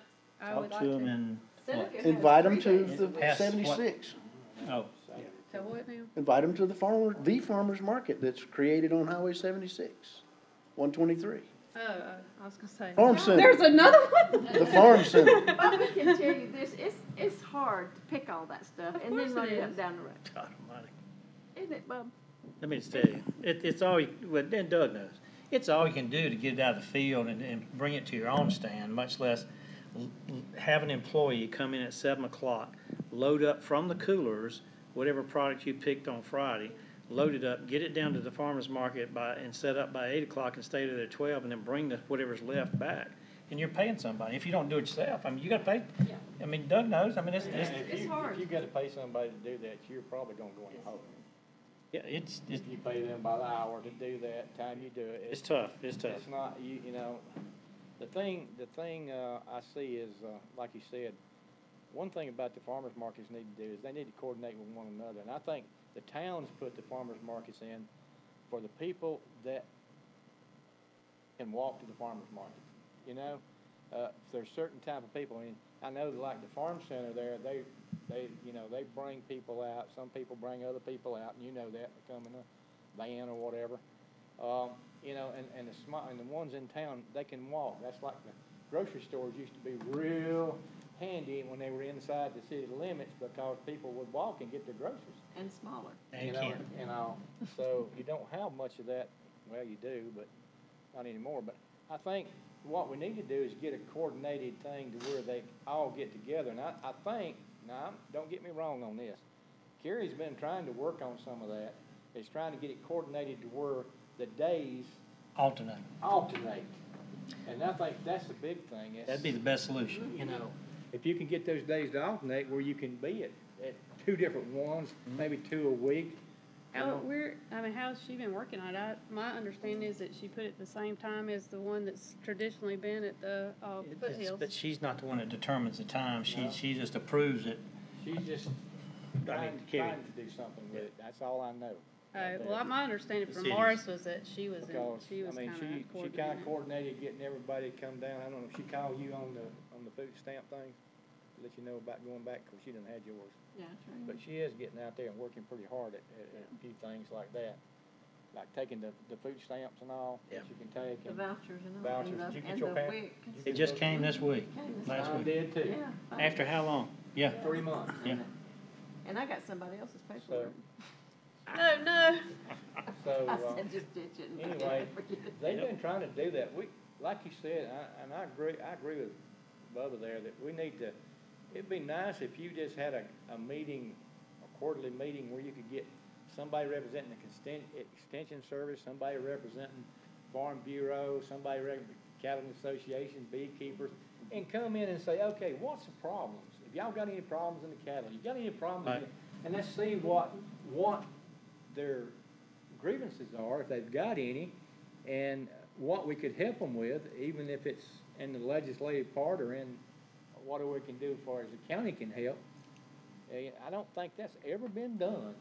would Talk like to them to. and, Seneca has Invite them 3 to days. the Pass what? 76. oh, So what now? Invite them to the farmer's market that's created on Highway 76, 123. Oh, I was gonna say. Farm Center, There's another one? the Farm Center. Bobby can tell you this, it's hard to pick all that stuff and then course run it it up is. down the road. God almighty. Isn't it, Bub? Let me just tell you, it's all, well, and Doug knows, it's all you can do to get it out of the field and bring it to your own stand, much less have an employee come in at 7 o'clock, load up from the coolers, whatever product you picked on Friday, load it up, get it down to the farmer's market and set up by 8 o'clock and stay there at 12, and then bring whatever's left back. And you're paying somebody. If you don't do it yourself, I mean, you gotta pay, Yeah. I mean, Doug knows, I mean, It's hard. If you gotta pay somebody to do that, you're probably gonna go in the hole. yeah, it's If you pay them by the hour to do that, time you do it. It's tough, it's tough. It's not, you know, the thing, I see is, like you said, one thing about the farmers markets need to do is they need to coordinate with one another. And I think the towns put the farmers markets in for the people that can walk to the farmers market. You know, there's certain type of people, I mean, I know like the farm center there, they, you know, they bring people out, some people bring other people out, and you know that, they come in a van or whatever. You know, and the ones in town, they can walk. That's like the grocery stores used to be real handy when they were inside the city limits because people would walk and get their groceries. And smaller. And You you know, can't. and all. So you don't have much of that. Well, you do, but not anymore. But I think what we need to do is get a coordinated thing to where they all get together. And I think, now, don't get me wrong on this. Kerry's been trying to work on some of that. He's trying to get it coordinated to where the days Alternate. alternate. And I think that's the big thing. That'd be the best solution. You know, if you can get those days to alternate where you can be at two different ones, maybe 2 a week. you know. How's she been working on it? My understanding is that she put it the same time as the one that's traditionally been at the, Foothills. But she's not the one that determines the time, No. she just approves it. She's just trying to do something with it. That's all I know. Well, my understanding The from cities. Morris was that she was Because, she was I mean, kinda she kinda coordinated getting everybody to come down. I don't know if she called you on the food stamp thing, let you know about going back, cause she done had yours. Yeah, true. But she is getting out there and working pretty hard at a few things like that. Like taking the food stamps and all, that Yeah. you can take. The and vouchers and all, Vouchers. and Did you the, get and your the pack? WIC. It just came this week, last I week. did too. Yeah. fine. After how long? Yeah, 3 months. yeah. And I got somebody else's paperwork. No. So, I said, just ditch it. and anyway, forget it. they've been trying to do that. Like you said, I agree with Bubba there, that we need to, it'd be nice if you just had a meeting, a quarterly meeting where you could get somebody representing the extension service, somebody representing Farm Bureau, somebody representing Cattle Association, beekeepers, and come in and say, okay, what's the problems? If y'all got any problems in the cattle, you got any problems? Right. And let's see what their grievances are, if they've got any, and what we could help them with, even if it's in the legislative part or in what we can do as far as the county can help. I don't think that's ever been done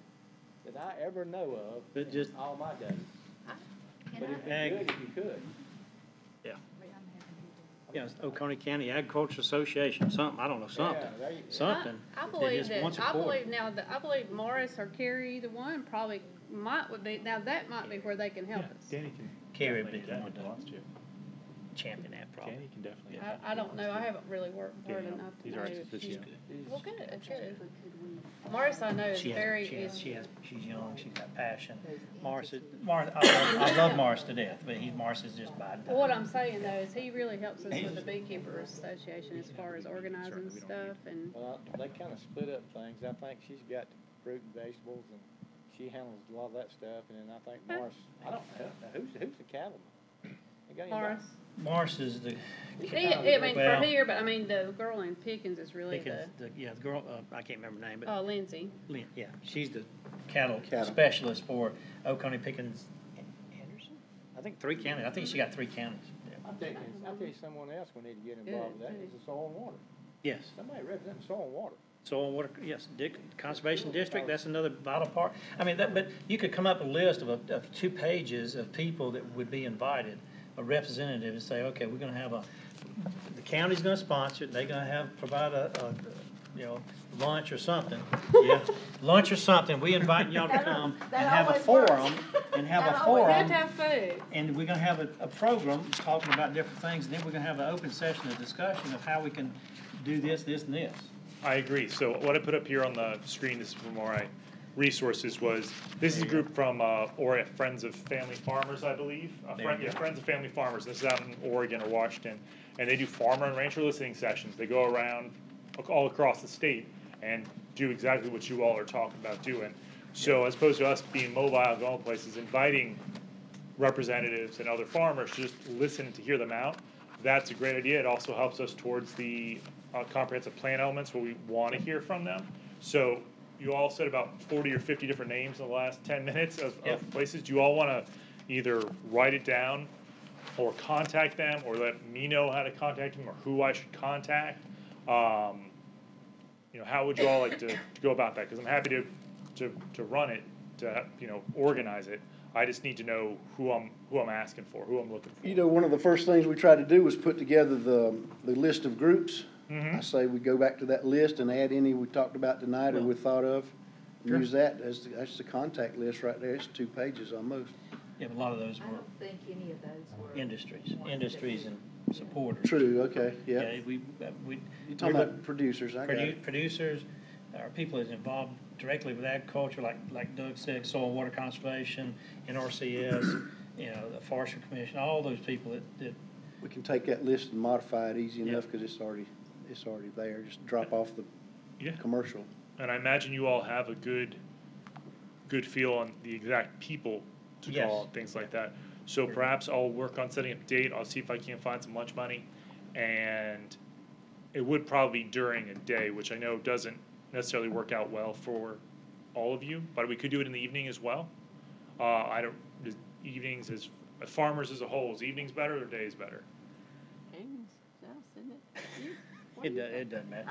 that I ever know of But in just- all my days. Can But I- it'd be Ag- good if you could. Yeah. Wait, I'm having to do Yeah, Oconee County Agriculture Association, something, I don't know, something, Yeah, there you- something. I that believe just that, once a I quarter. believe Morris or Carrie, either one, probably would be, now that might be where they can help us. Danny can. Carrie would be definitely the one that to- wants to. champion that probably. Candy can definitely. Yeah. I don't know, I haven't really worked with her Yeah, enough to these know are if actually she's. good. Well, good, good. Morris, I know, is very, She's young, she's got passion. Morris, I love Morris to death, but Morris is just biding well, what I'm saying though is he really helps us with the Beekeepers Association as far as organizing stuff and, Well, they kind of split up things. I think she's got fruit and vegetables, and she handles a lot of that stuff. And then I think Morris, I don't know, who's the cattleman? They got anybody? Morris. Morris is the. I mean, for well, here, but I mean, the girl in Pickens is really Pickens, the girl, I can't remember her name, but Lindsay. Yeah, she's the cattle Cattle. specialist for Oconee, Pickens, Anderson? I think 3 counties. I think she got 3 counties. Yeah. I'll tell you someone else we need to get involved with that, is the soil and water. Yes. Somebody representing soil and water. Soil and water, yes, Conservation District, that's another vital part. I mean, but you could come up with a list of 2 pages of people that would be invited, a representative, and say, okay, we're gonna have the county's gonna sponsor it, they're gonna provide a lunch or something. Yeah, lunch or something, we invite y'all to come and have a forum, We have to have food. and we're gonna have a program talking about different things, and then we're gonna have an open session of discussion of how we can do this, this, and this. I agree. So what I put up here on the screen, this is from RI Resources, was, this is a group from, or Friends of Family Farmers, I believe. Friends of Family Farmers. This is out in Oregon or Washington. And they do farmer and rancher listening sessions. They go around all across the state and do exactly what you all are talking about doing. So as opposed to us being mobile, going places, inviting representatives and other farmers to just listen to hear them out, that's a great idea. It also helps us towards the comprehensive plan elements where we want to hear from them. So you all said about 40 or 50 different names in the last 10 minutes of places. Do you all want to either write it down or contact them, or let me know how to contact them, or who I should contact? How would you all like to go about that? Because I'm happy to run it, to organize it. I just need to know who I'm asking for, who I'm looking for. One of the first things we tried to do was put together the list of groups. Mm-hmm. I say we go back to that list and add any we talked about tonight or we thought of. Sure. Use that that's the contact list right there. It's 2 pages almost. Yeah, but a lot of those I were don't think any of those were. industries and supporters. True, okay, yeah. Yeah, we You're talking about producers, I got it. producers, or people that's involved directly with agriculture, like Doug said, soil and water conservation, NRCS, the Forestry Commission, all those people that We can take that list and modify it easy Yeah. enough because it's already there. Just drop off the Yeah. commercial. And I imagine you all have a good feel on the exact people to Yes. call, things like that. So perhaps I'll work on setting up a date. I'll see if I can find some lunch money. And it would probably be during a day, which I know doesn't necessarily work out well for all of you, but we could do it in the evening as well. Evenings as farmers as a whole, is evenings better or days better? it doesn't matter.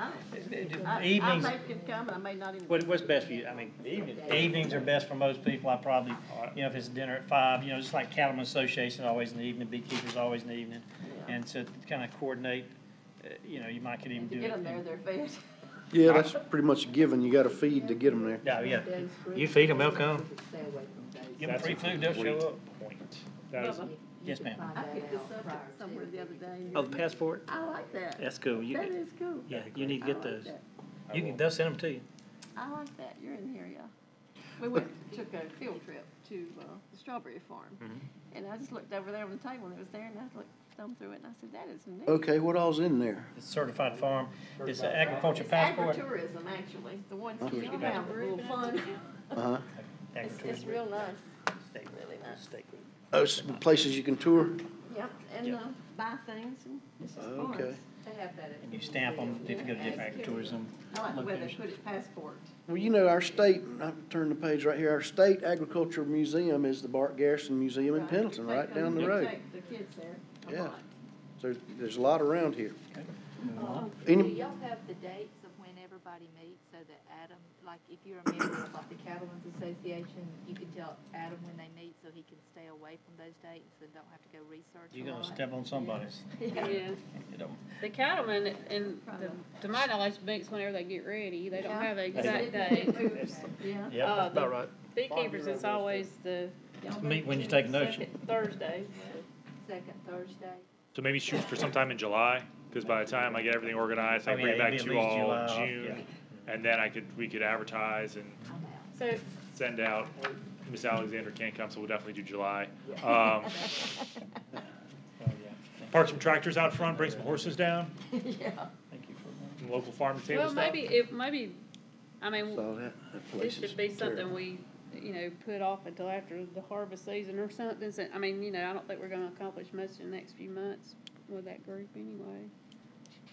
I Evenings, may can come, and I may not even. what's best for you? I mean, evenings are best for most people. I probably, if it's dinner at 5, just like Cattlemen Association, always in the evening, Beekeepers always in the evening. Yeah. And so to kind of coordinate, you might could even To do it. get them there, they're fed. Yeah, that's pretty much a given. You got to feed to get them there. Yeah. Those You groups, feed them, they'll come. we could stay away from those. Give them That's free a food, they'll show great up. point. That is, Yes, ma'am. Find I that picked this out up prior somewhere to. the other day. Oh, the passport? I like that. That's cool. That is cool. Yeah, you need to I get like those. that. They'll send them to you. I like that. You're in here, yeah. We took a field trip to the strawberry farm. Mm-hmm. And I just looked over there on the table and it was there and I thumbed through it and I said, that is neat. Okay, what all's in there? It's certified farm. It's an agriculture It's passport. agritourism, actually, the one Okay. you can have a little fun. Uh-huh. It's real nice, State, really nice. state. Oh, some places you can tour? Yep, and Yeah. Buy things and it's just fun. Okay. They have that at. And you stamp them if you go to different agritourism I like the way they locations. put it, passport. Well, our state, I've turned the page right here, our state agricultural museum is the Bart Garrison Museum in Pendleton, right down the road. Take the kids there. a Yeah. lot. So there's a lot around here. Do Any, y'all have the dates of when everybody meets so that Adam, like if you're a member of like the Cattlemen's Association, you can tell Adam when they meet so he can stay away from those dates and don't have to go research You're a gonna lot? step on somebody's. Yeah. You know. The cattlemen, to my knowledge, meets whenever they get ready. They don't Yeah. have an They exact did. date. Yeah. Yeah, that's about right. Beekeepers is always the Meet when you take a notion. second Thursday. Second Thursday? So maybe shoot for sometime in July, because by the time I get everything organized, I Oh, can bring it yeah, back it'd to be you at least all July in off, June. And then we could advertise and So, send out, Miss Alexander can't come, so we'll definitely do July. Oh, yeah. Park some tractors out front, bring some horses down, Thank you for some local farm to table well, stuff. maybe, I mean, Saw that. That place this is should be something terrible. we, put off until after the harvest season or something. So, I mean, I don't think we're gonna accomplish much in the next few months with that group anyway.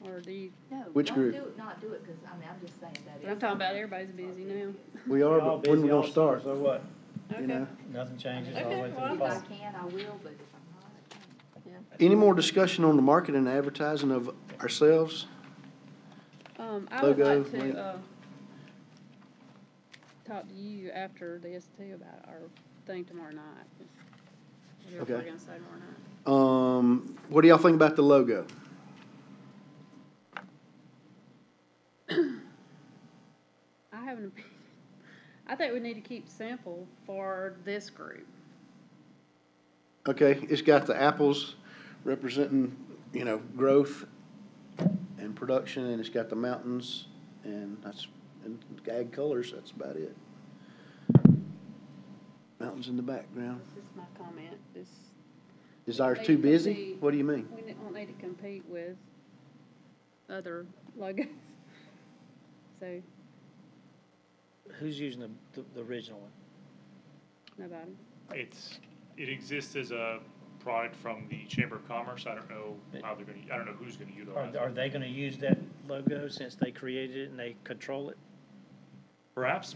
Or do you, No, Which don't group? do it, not do it, because, I mean, I'm just saying that. but I'm talking about everybody's busy now. We are, All but when we busy gonna also, start? So what? You Okay. know? Nothing changes all Okay, the way well, through the If I fall. can, I will, but if I'm not, I can't. Any more discussion on the marketing and advertising of ourselves? I would Logo, like link. to, talk to you after this too about our thing tomorrow night. Whatever we're Okay. gonna say tomorrow night. What do y'all think about the logo? I have an opinion. I think we need to keep simple for this group. Okay, it's got the apples representing, growth and production, and it's got the mountains, and and ag colors, that's about it. Mountains in the background. This is my comment. Is ours They too could busy? be- What do you mean? We don't need to compete with other logos. So, Who's using the original one? nobody. It exists as a product from the Chamber of Commerce. I don't know how they're gonna, I don't know who's gonna utilize Are it. they gonna use that logo since they created it and they control it? Perhaps.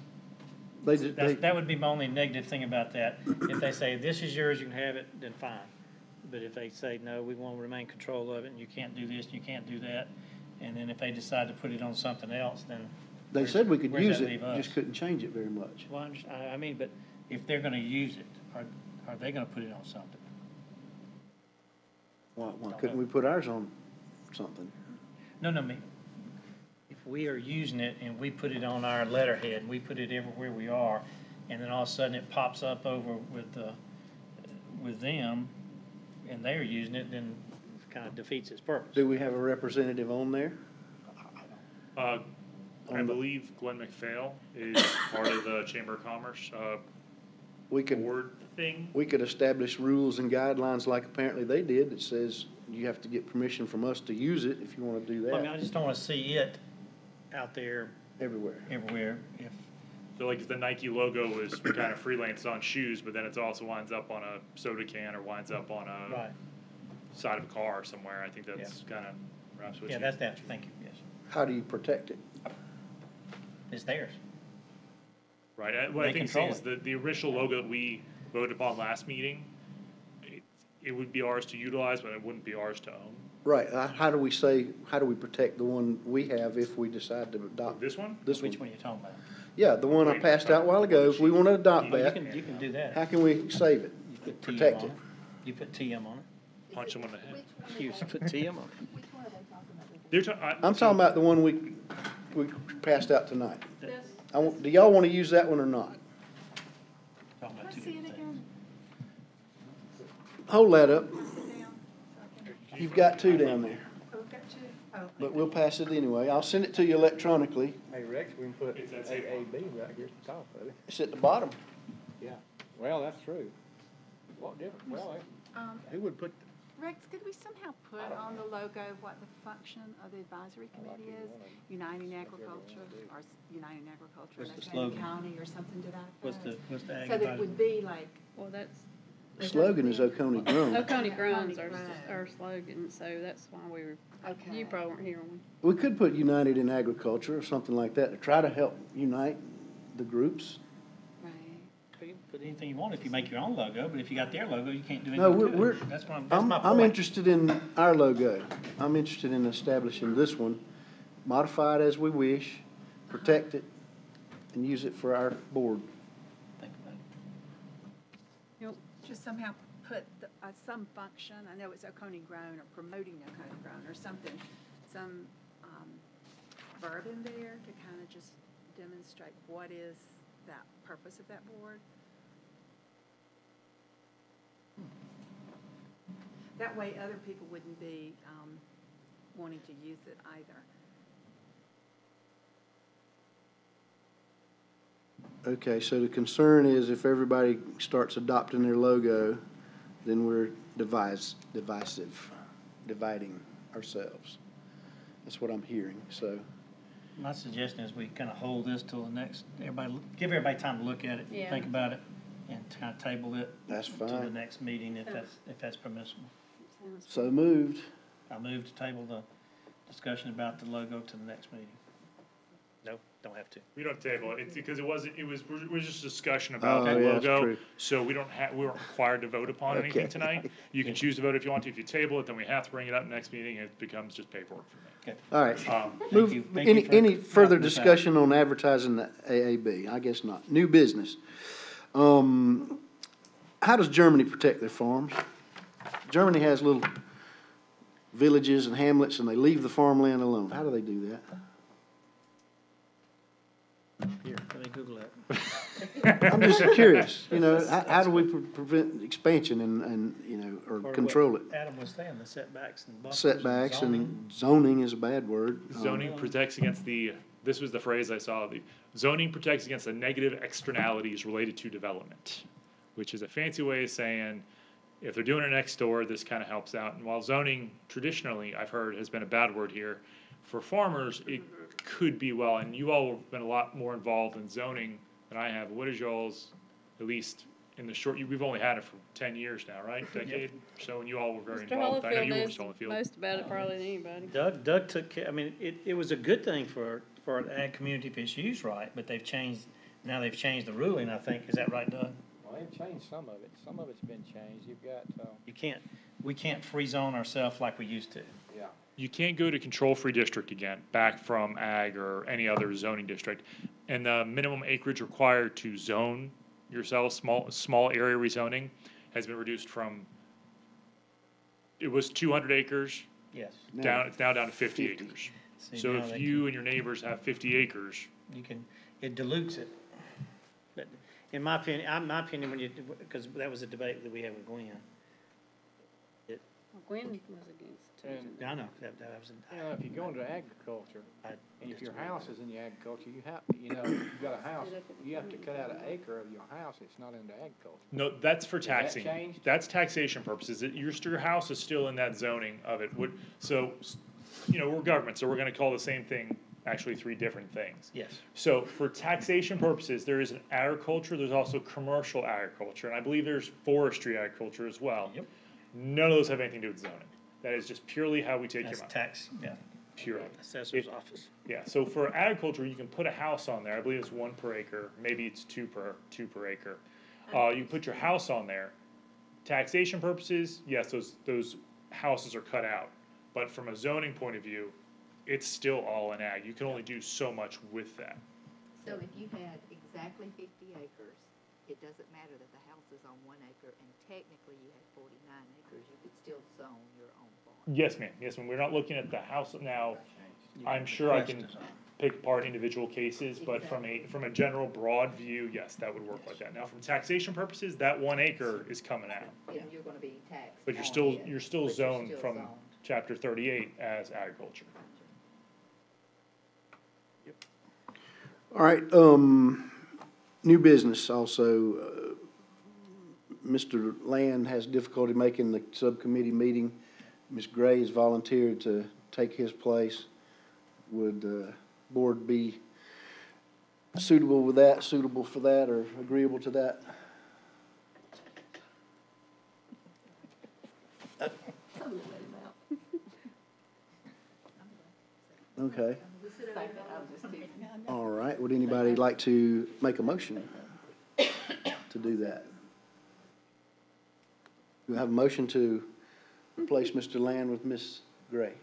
That would be my only negative thing about that. If they say, this is yours, you can have it, then fine. But if they say, no, we want to remain control of it, and you can't do this, and you can't do that, and then if they decide to put it on something else, then. They said we could where's use that it, leave us? just couldn't change it very much. Well, I mean, but if they're gonna use it, are they gonna put it on something? Why couldn't we put ours on something? No, I mean, if we are using it and we put it on our letterhead, and we put it everywhere we are, and then all of a sudden it pops up over with them, and they're using it, then it kind of defeats its purpose. Do we have a representative on there? I believe Glenn McPhail is part of the Chamber of Commerce, We could, board thing. we could establish rules and guidelines like apparently they did that says you have to get permission from us to use it if you wanna do I mean, I that just don't want to see it out there everywhere. everywhere. If So like if the Nike logo is kind of freelance on shoes, but then it also winds up on a soda can or winds up on a right, side of a car somewhere, I think that's kind of perhaps what yeah, you. that's that. Thank you. Yes, How do you protect it? it's theirs. Right, what I They think control is the original logo that we voted upon last meeting, it would be ours to utilize, but it wouldn't be ours to own. Right, how do we protect the one we have if we decide to adopt This one? this one? Which one are you talking about? Yeah, the one I passed out a while ago, if we wanna adopt Oh, that, you can do that. how can we save it? You put TM protect on it. You put TM on it. Punch them on the head. You just put TM on it. Which one are they talking about? They're ta- I'm talking about the one we passed out tonight. This, Do y'all wanna use that one or not? Talking about Let's two see it different things. again. Hold that up, Sit down, so I can- you've got two down there, Oh, we've got two. Oh. but we'll pass it anyway. I'll send it to you electronically. Hey Rex, we can put It's that same AAB right here at the top of it. It's at the bottom. Yeah, well, that's true. What different, well, who would put, Rex, could we somehow put on the logo what the function of the advisory committee is? Uniting Agriculture, or Uniting Agriculture in What's the Oconee slogan? County, or something to that effect? What's the ag So that it advisory? would be like, well, that's, The slogan is Oconee Grown. Oconee Grows Oconee Grown. our slogan, so that's why we were, Okay. you probably weren't here when. We could put United in Agriculture or something like that to try to help unite the groups. right, You can put anything you want if you make your own logo, but if you got their logo, you can't do No, anything to we're, it. That's my I'm point. interested in our logo. I'm interested in establishing this one, modify it as we wish, protect it, and use it for our board. Think about it. Yep. just somehow put some function, I know it's Oconee Grown, or promoting Oconee Grown, or something, some verb in there to kind of just demonstrate what is that purpose of that board. That way other people wouldn't be, wanting to use it either. Okay, so the concern is if everybody starts adopting their logo, then we're dividing ourselves. That's what I'm hearing, so. My suggestion is we kind of hold this till the next, give everybody time to look at it, Yeah. think about it, and kind of table it. That's To the fine. next meeting if that's permissible. So moved. I move to table the discussion about the logo to the next meeting. No, don't have to. We don't table it, it's because it was just a discussion about Oh, the yeah, that's logo. true. So we weren't required to vote upon anything Okay. tonight. You can choose to vote if you want to. If you table it, then we have to bring it up next meeting, and it becomes just paperwork for me. All right. Thank Move, you. Thank you for any further helping us out. discussion on advertising the AAB? I guess not. New business. How does Germany protect their farms? Germany has little villages and hamlets, and they leave the farmland alone. How do they do that? Here, let me Google that. I'm just curious, how do we prevent expansion and, or Or what control it? Adam was saying, the setbacks and buffers. Setbacks zoning. and zoning is a bad word. Zoning protects against this was the phrase I saw, the zoning protects against the negative externalities related to development, which is a fancy way of saying, if they're doing it next door, this kind of helps out. And while zoning traditionally, I've heard, has been a bad word here, for farmers, it could be well, and you all have been a lot more involved in zoning than I have. What is y'all's, at least in the short, we've only had it for 10 years now, right? Decade? So, and you all were very Mr. involved. I know Holyfield you were knows Mr. Holyfield. most about it probably than anybody. Doug took care, I mean, it was a good thing for an ag community if it's used right, but now they've changed the ruling, I think. Is that right, Doug? Well, they've changed some of it. Some of it's been changed. You've got, We can't free zone ourselves like we used to. yeah. You can't go to control-free district again, back from ag or any other zoning district. And the minimum acreage required to zone yourself, small area rezoning, has been reduced from, it was 200 acres, Yes. it's now down to 50 acres. See, So now if they you and your neighbors have 50 acres, it dilutes it. But in my opinion, because that was a debate that we had with Gwen. Gwen was against it. I know, that was, You know, if you go into agriculture, and if your house is in the agriculture, you've got a house, you have to cut out an acre of your house, it's not into agriculture. no, that's for that taxing. changed? That's taxation purposes. Your house is still in that zoning of it. So, we're government, so we're gonna call the same thing actually three different things. yes. So for taxation purposes, there is an agriculture, there's also commercial agriculture, and I believe there's forestry agriculture as well. Yep. None of those have anything to do with zoning. That is just purely how we take your That's money, tax, yeah, purely. assessor's It- office. Yeah, so for agriculture, you can put a house on there, I believe it's 1 per acre, maybe it's two per acre. You put your house on there. Taxation purposes, yes, those houses are cut out. But from a zoning point of view, it's still all in ag. You can only do so much with that. So if you had exactly 50 acres, it doesn't matter that the house is on 1 acre, and technically you had 49 acres, you could still zone your own farm. Yes, ma'am, yes, ma'am. We're not looking at the house now. I'm sure I can pick apart individual cases, but from a general broad view, yes, that would work like that. Now, from taxation purposes, that 1 acre is coming out. You're gonna be taxed But you're on still, it, you're still but zoned still from zoned. chapter 38 as agriculture. All right, new business also. Mr. Land has difficulty making the subcommittee meeting. Ms. Gray has volunteered to take his place. Would the board be suitable for that, or agreeable to that? Okay. All right, would anybody like to make a motion to do that? Do we have a motion to replace Mr. Land with Ms. Gray?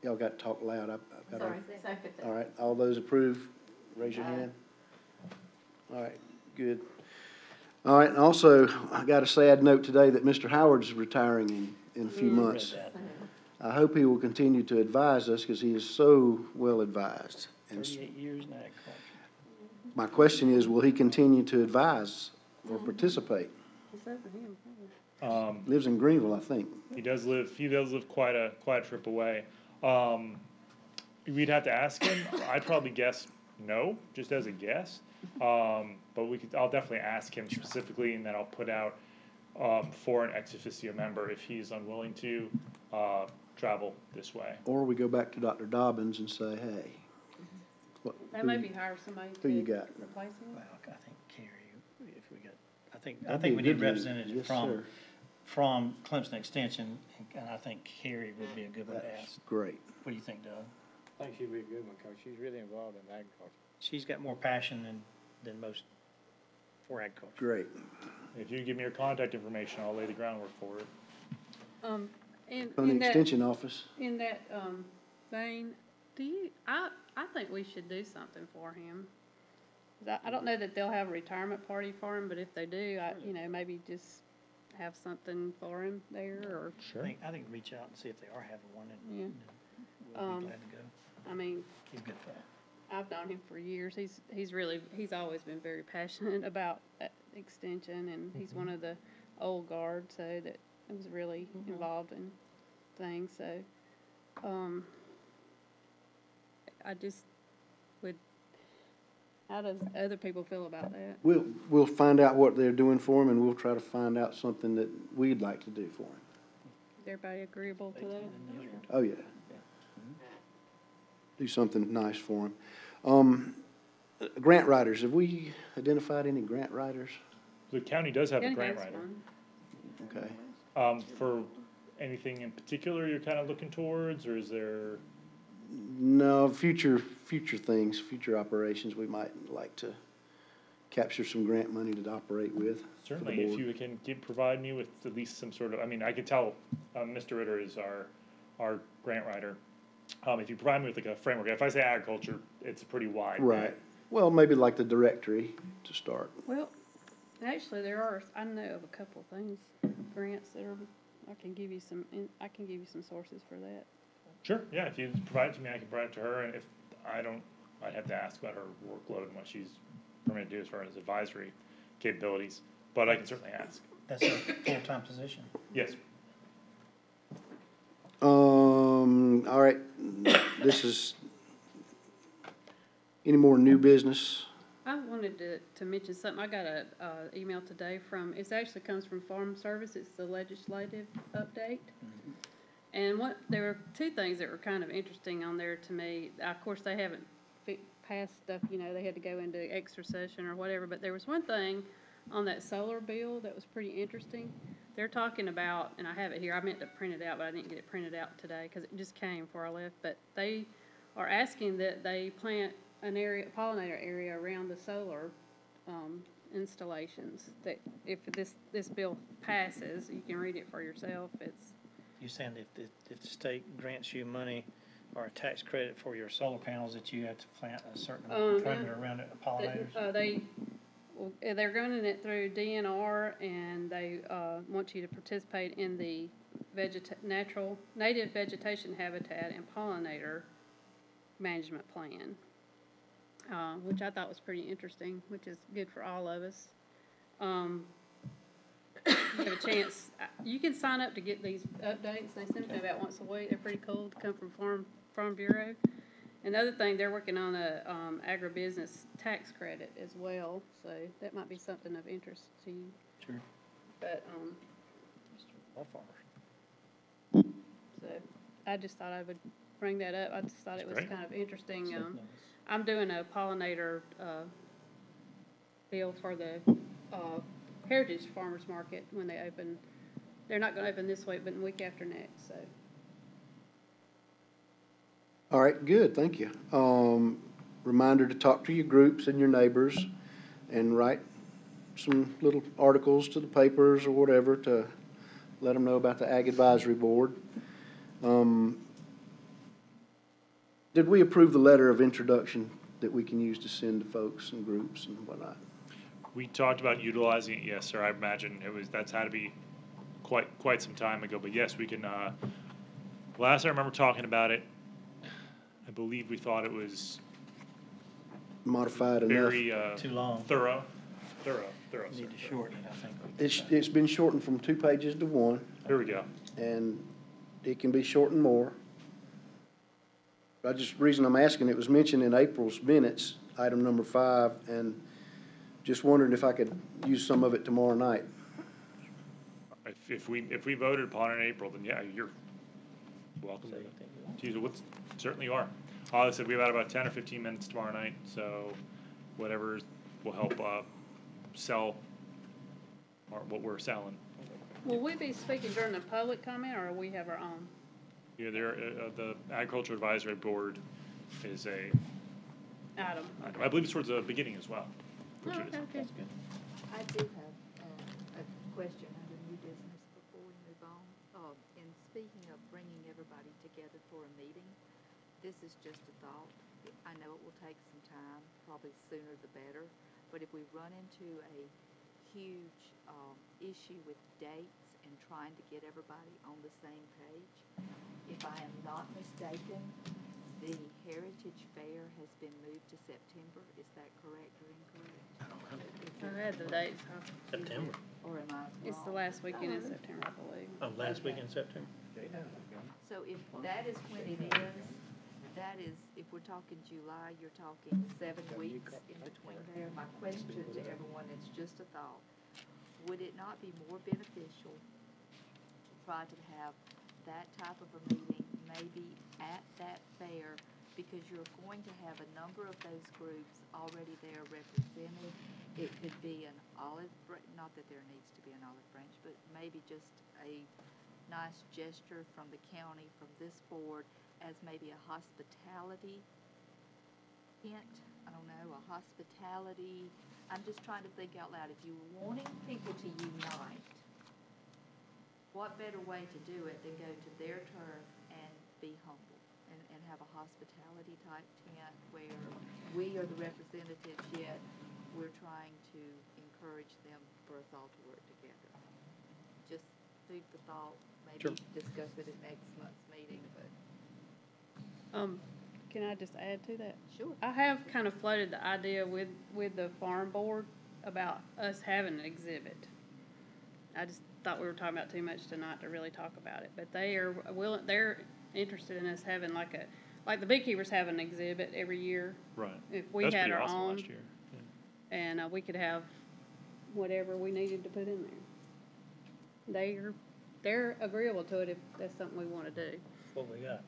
Y'all got to talk loud. I've got to. All right, all those approve, raise your hand. All right, good. All right, and also, I got a sad note today that Mr. Howard's retiring in a few months. I hope he will continue to advise us because he is so well advised. And 38 years in agriculture. my question is, will he continue to advise or participate? It's over him, probably. Lives in Greenville, I think. He does live quite a trip away. We'd have to ask him. I'd probably guess no, just as a guess. But I'll definitely ask him specifically, and then I'll put out for an ex officio member if he's unwilling to travel this way. Or we go back to Dr. Dobbins and say, hey. They who- maybe hire somebody who you to got? replace him. Well, I think Carrie, if we got, I That'd think be we a need good lead. representatives Yes, from, sir. from Clemson Extension, and I think Carrie would be a good one to That's ask. great. What do you think, Doug? I think she'd be a good one, because she's really involved in agriculture. She's got more passion than most for agriculture. Great. If you give me your contact information, I'll lay the groundwork for it. And From the in that, extension office. in that, vein, I think we should do something for him. 'Cause I don't know that they'll have a retirement party for him, but if they do, maybe just have something for him there, or, I think reach out and see if they are having one, and Yeah. we'll be glad to go. I mean, He's a good fellow. I've known him for years. He's always been very passionate about extension, and he's one of the old guard, so that was really involved in things, so, I just would, how does other people feel about that? We'll find out what they're doing for him, and we'll try to find out something that we'd like to do for him. Is everybody agreeable to that? Oh, yeah. Do something nice for him. Grant writers, have we identified any grant writers? The county does have a Kenny grant has writer. one. Okay. For anything in particular you're kind of looking towards, or is there? No, future things, future operations, we might like to capture some grant money to operate with. for the Certainly, if board. you can provide me with at least some sort of, I mean, I could tell, Mr. Ritter is our grant writer. If you provide me with like a framework, if I say agriculture, it's pretty wide. Right. Well, maybe like the directory to start. Well, actually, I know of a couple of things, grants that are, I can give you some sources for that. Sure, yeah, if you provide it to me, I can provide it to her, and if I don't, I'd have to ask about her workload and what she's permitted to do as far as advisory capabilities, but I can certainly ask. That's a full-time position. Yes, All right, any more new business? I wanted to mention something. I got a email today it actually comes from Farm Service. It's the legislative update. And there were two things that were kind of interesting on there to me. Of course, they haven't passed stuff, they had to go into extra session or whatever, but there was one thing on that solar bill that was pretty interesting. They're talking about, and I have it here, I meant to print it out, but I didn't get it printed out today because it just came before I left, but they are asking that they plant a pollinator area around the solar installations, that if this bill passes, you can read it for yourself. You're saying if the state grants you money or a tax credit for your solar panels, that you have to plant a certain perimeter around it, pollinators? They're running it through DNR, and they want you to participate in the native vegetation habitat and pollinator management plan, which I thought was pretty interesting, which is good for all of us. You have a chance. You can sign up to get these updates. They send them about once a week. They're pretty cool to come from Farm Bureau. Another thing, they're working on a agribusiness tax credit as well, so that might be something of interest to you. Sure. But All farmers. so I just thought I would bring that up. I just thought it was Great. kind of interesting. I'm doing a pollinator bill for the Heritage Farmers Market when they open. They're not going to open this week, but the week after next. So. All right, good, thank you. Reminder to talk to your groups and your neighbors and write some little articles to the papers or whatever to let them know about the Ag Advisory Board. Did we approve the letter of introduction that we can use to send to folks and groups and whatnot? we talked about utilizing it, yes, sir, I imagine that's had to be quite some time ago, but yes, we can, last I remember talking about it, I believe we thought it was Modified enough? very Too long. thorough. thorough Need search. to shorten it, I think. It's been shortened from 2 pages to 1, Here we go. and it can be shortened more. Reason I'm asking, it was mentioned in April's minutes, item number 5, and just wondering if I could use some of it tomorrow night. If we voted upon it in April, then yeah, you're welcome So to you think you want- use it. Certainly are. I said we have about 10 or 15 minutes tomorrow night, so whatever will help, sell what we're selling. Will we be speaking during the public comment, or we have our own? Yeah, the Agriculture Advisory Board is a, Item. I believe it's towards the beginning as well. Oh, which it is. okay, good. That's good. I do have a question under new business before we move on. In speaking of bringing everybody together for a meeting, this is just a thought. I know it will take some time, probably sooner the better, but if we run into a huge issue with dates and trying to get everybody on the same page, if I am not mistaken, the Heritage Fair has been moved to September. Is that correct or incorrect? I had the dates, huh? September. Or am I wrong? It's the last weekend in September, I believe. Oh, last week in September? So if that is when it is, that is, if we're talking July, you're talking 7 weeks in between there. My question to everyone, it's just a thought, would it not be more beneficial to try to have that type of a meeting maybe at that fair? Because you're going to have a number of those groups already there represented. It could be an olive, not that there needs to be an olive branch, but maybe just a nice gesture from the county, from this board, as maybe a hospitality hint. I don't know, a hospitality. I'm just trying to think out loud. If you're wanting people to unite, what better way to do it than go to their turf and be humble and have a hospitality type tent where we are the representatives, yet we're trying to encourage them for us all to work together. Just food for thought, maybe Sure. discuss it at next month's meeting, but Can I just add to that? sure. I have kind of floated the idea with the farm board about us having an exhibit. I just thought we were talking about too much tonight to really talk about it, but they are willing, they're interested in us having like the beekeepers have an exhibit every year. Right. If we That's had pretty our awesome own, last year. Yeah. and we could have whatever we needed to put in there. They're agreeable to it if that's something we want to do. What we got?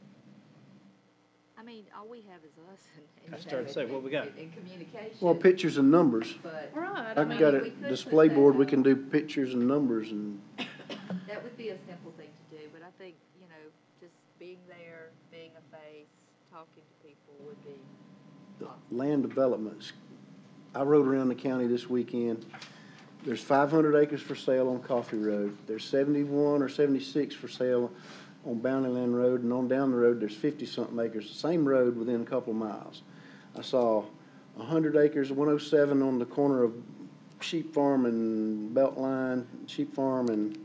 I mean, all we have is us and I you started have to say, it what we got? in communication. Well, pictures and numbers. But Right. I I've mean, got we a could put display that board, we up. can do pictures and numbers, and that would be a simple thing to do, but I think, just being there, being a face, talking to people would be awesome. land developments. I rode around the county this weekend. There's 500 acres for sale on Coffee Road. There's 71 or 76 for sale on Bountyland Road, and on down the road, there's 50-something acres, the same road within a couple of miles. I saw 100 acres, 107 on the corner of Sheep Farm and Beltline, Sheep Farm and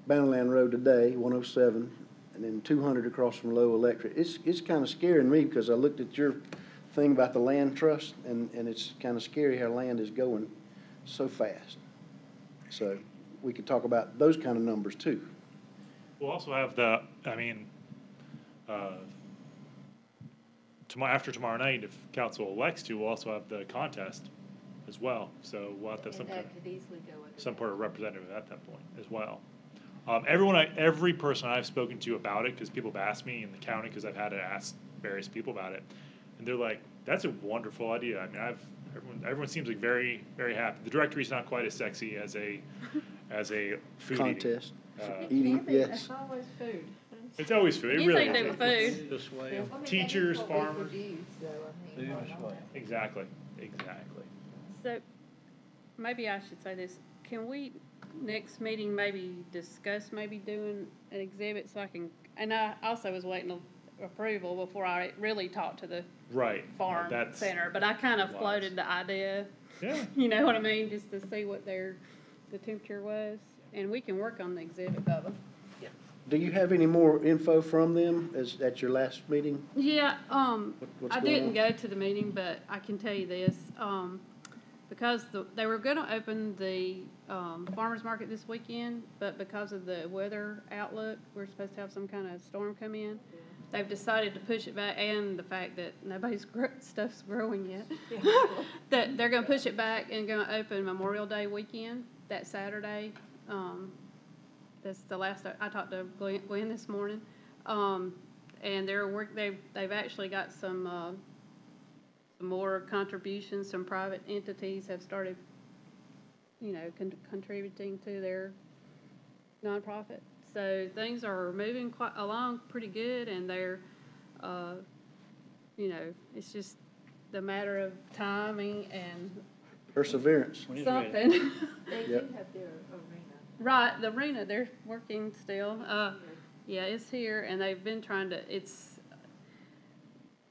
Bountyland Road today, 107, and then 200 across from Low Electric. It's kind of scaring me because I looked at your thing about the land trust, and it's kind of scary how land is going so fast. So we could talk about those kind of numbers too. We'll also have after tomorrow night, if council elects to, we'll also have the contest as well. So we'll have to have And that could easily go under some that. sort of representative at that point as well. Every person I've spoken to about it, because people have asked me in the county, because I've had to ask various people about it, and they're like, "That's a wonderful idea." I mean, everyone seems like very, very happy. The directory's not quite as sexy as a food Contest. eating. Eating, yes. always food. It's always food. It You really think is. they were food? This way. Well, I mean, that is Teachers, what we farmers. produce, so, I mean, Food why is not? what? Exactly. So, maybe I should say this, can we, next meeting, maybe discuss maybe doing an exhibit so I can, and I also was waiting on approval before I really talked to the Right. farm That's center, but I kind of wise. floated the idea, Yeah. you know what I mean, just to see what the temperature was, and we can work on the exhibit, Bubba. Do you have any more info from them at your last meeting? Yeah, What's I going didn't on? go to the meeting, but I can tell you this, because they were gonna open the, farmer's market this weekend, but because of the weather outlook, we're supposed to have some kind of storm come in. They've decided to push it back, and the fact that nobody's stuff's growing yet. That they're gonna push it back and gonna open Memorial Day weekend, that Saturday. That's the last, I talked to Glenn this morning. And they've actually got some more contributions, some private entities have started, contributing to their nonprofit. So things are moving quite along pretty good, and they're, it's just the matter of timing and Perseverance. When it's ready. something. They do Yep. have their arena. Right, the arena, they're working still. Yeah, it's here, and they've been trying to,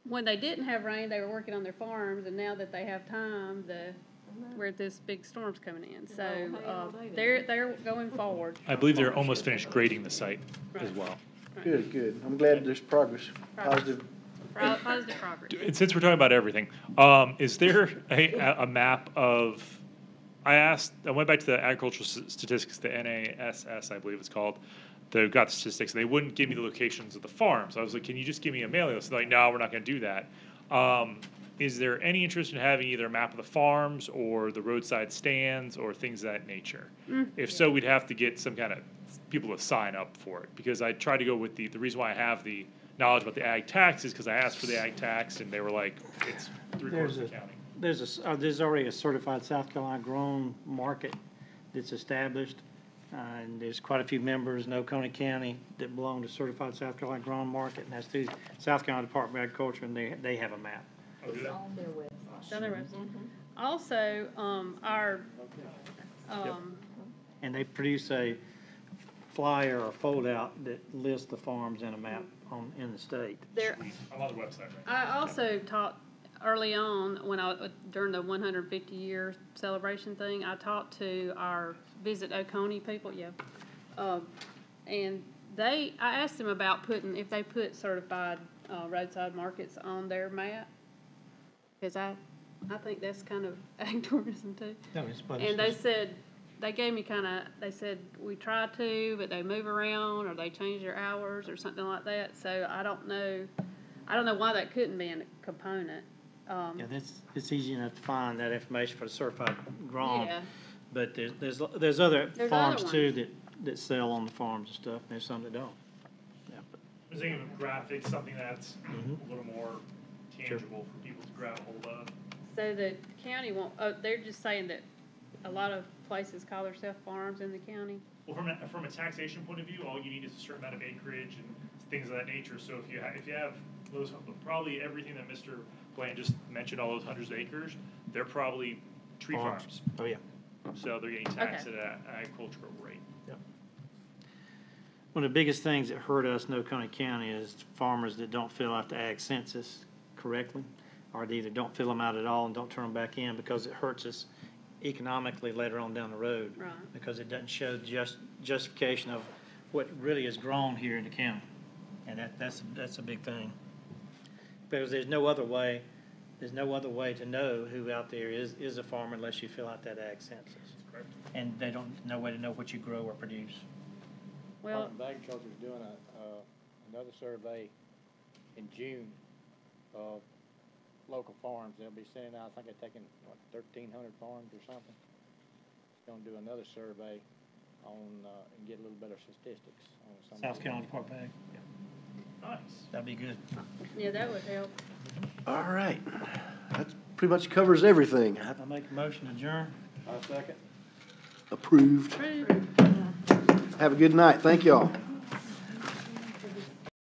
when they didn't have rain, they were working on their farms, and now that they have time, where this big storm's coming in. So, they're going forward. I believe they're almost finished grading the site as well. Good, good. I'm glad there's progress, positive. Positive progress. And since we're talking about everything, is there a map of, I went back to the agricultural statistics, the NASS, I believe it's called. They've got the statistics, and they wouldn't give me the locations of the farms. I was like, can you just give me a mailing list? They're like, no, we're not gonna do that. Is there any interest in having either a map of the farms or the roadside stands or things of that nature? If so, we'd have to get some kind of people to sign up for it, because I tried to go with the reason why I have the knowledge about the ag tax is because I asked for the ag tax, and they were like, it's 3/4 of the county. There's already a certified South Carolina grown market that's established. And there's quite a few members in Oconee County that belong to certified South Carolina grown market, and that's through South Carolina Department of Agriculture, and they have a map. Oh, do It's they? on their website. Down the road. Also, our, And they produce a flyer or foldout that lists the farms and a map in the state. there, Sweet. I'm on the website right now. I also talked early on during the 150-year celebration thing. I talked to our Visit Oconee people, and I asked them about if they put certified roadside markets on their map, because I think that's kind of ag tourism too. No, And they gave me they said we try to, but they move around or they change their hours or something like that. So I don't know why that couldn't be a component. Yeah, it's easy enough to find that information for the certified grown. Yeah. But there's other There's farms other too that sell on the farms and stuff, and there's some that don't. Yeah, but I was thinking of graphics, something that's a little more tangible for people to grab hold of. So the county they're just saying that a lot of places call themselves farms in the county. Well, from a taxation point of view, all you need is a certain amount of acreage and things of that nature. So if you have those, probably everything that Mr. Bland just mentioned, all those hundreds of acres, they're probably tree farms. Oh, yeah. So they're getting taxed at an agricultural rate. One of the biggest things that hurt us in Oconee County is farmers that don't fill out the ag census correctly, or they either don't fill them out at all and don't turn them back in, because it hurts us economically later on down the road. Right. Because it doesn't show justification of what really is grown here in the county. And that's a big thing. Because there's no other way to know who out there is a farmer unless you fill out that ag census. Correct. And they don't, no way to know what you grow or produce. Well, Department of Agriculture is doing another survey in June of local farms. They'll be sending out, I think they're taking, 1,300 farms or something. It's gonna do another survey on, and get a little better statistics on some. South Carolina Department of Ag. Nice. That'd be good. yeah, that would help. All right. That pretty much covers everything. I make a motion to adjourn. I'll second. Approved. Have a good night. Thank y'all.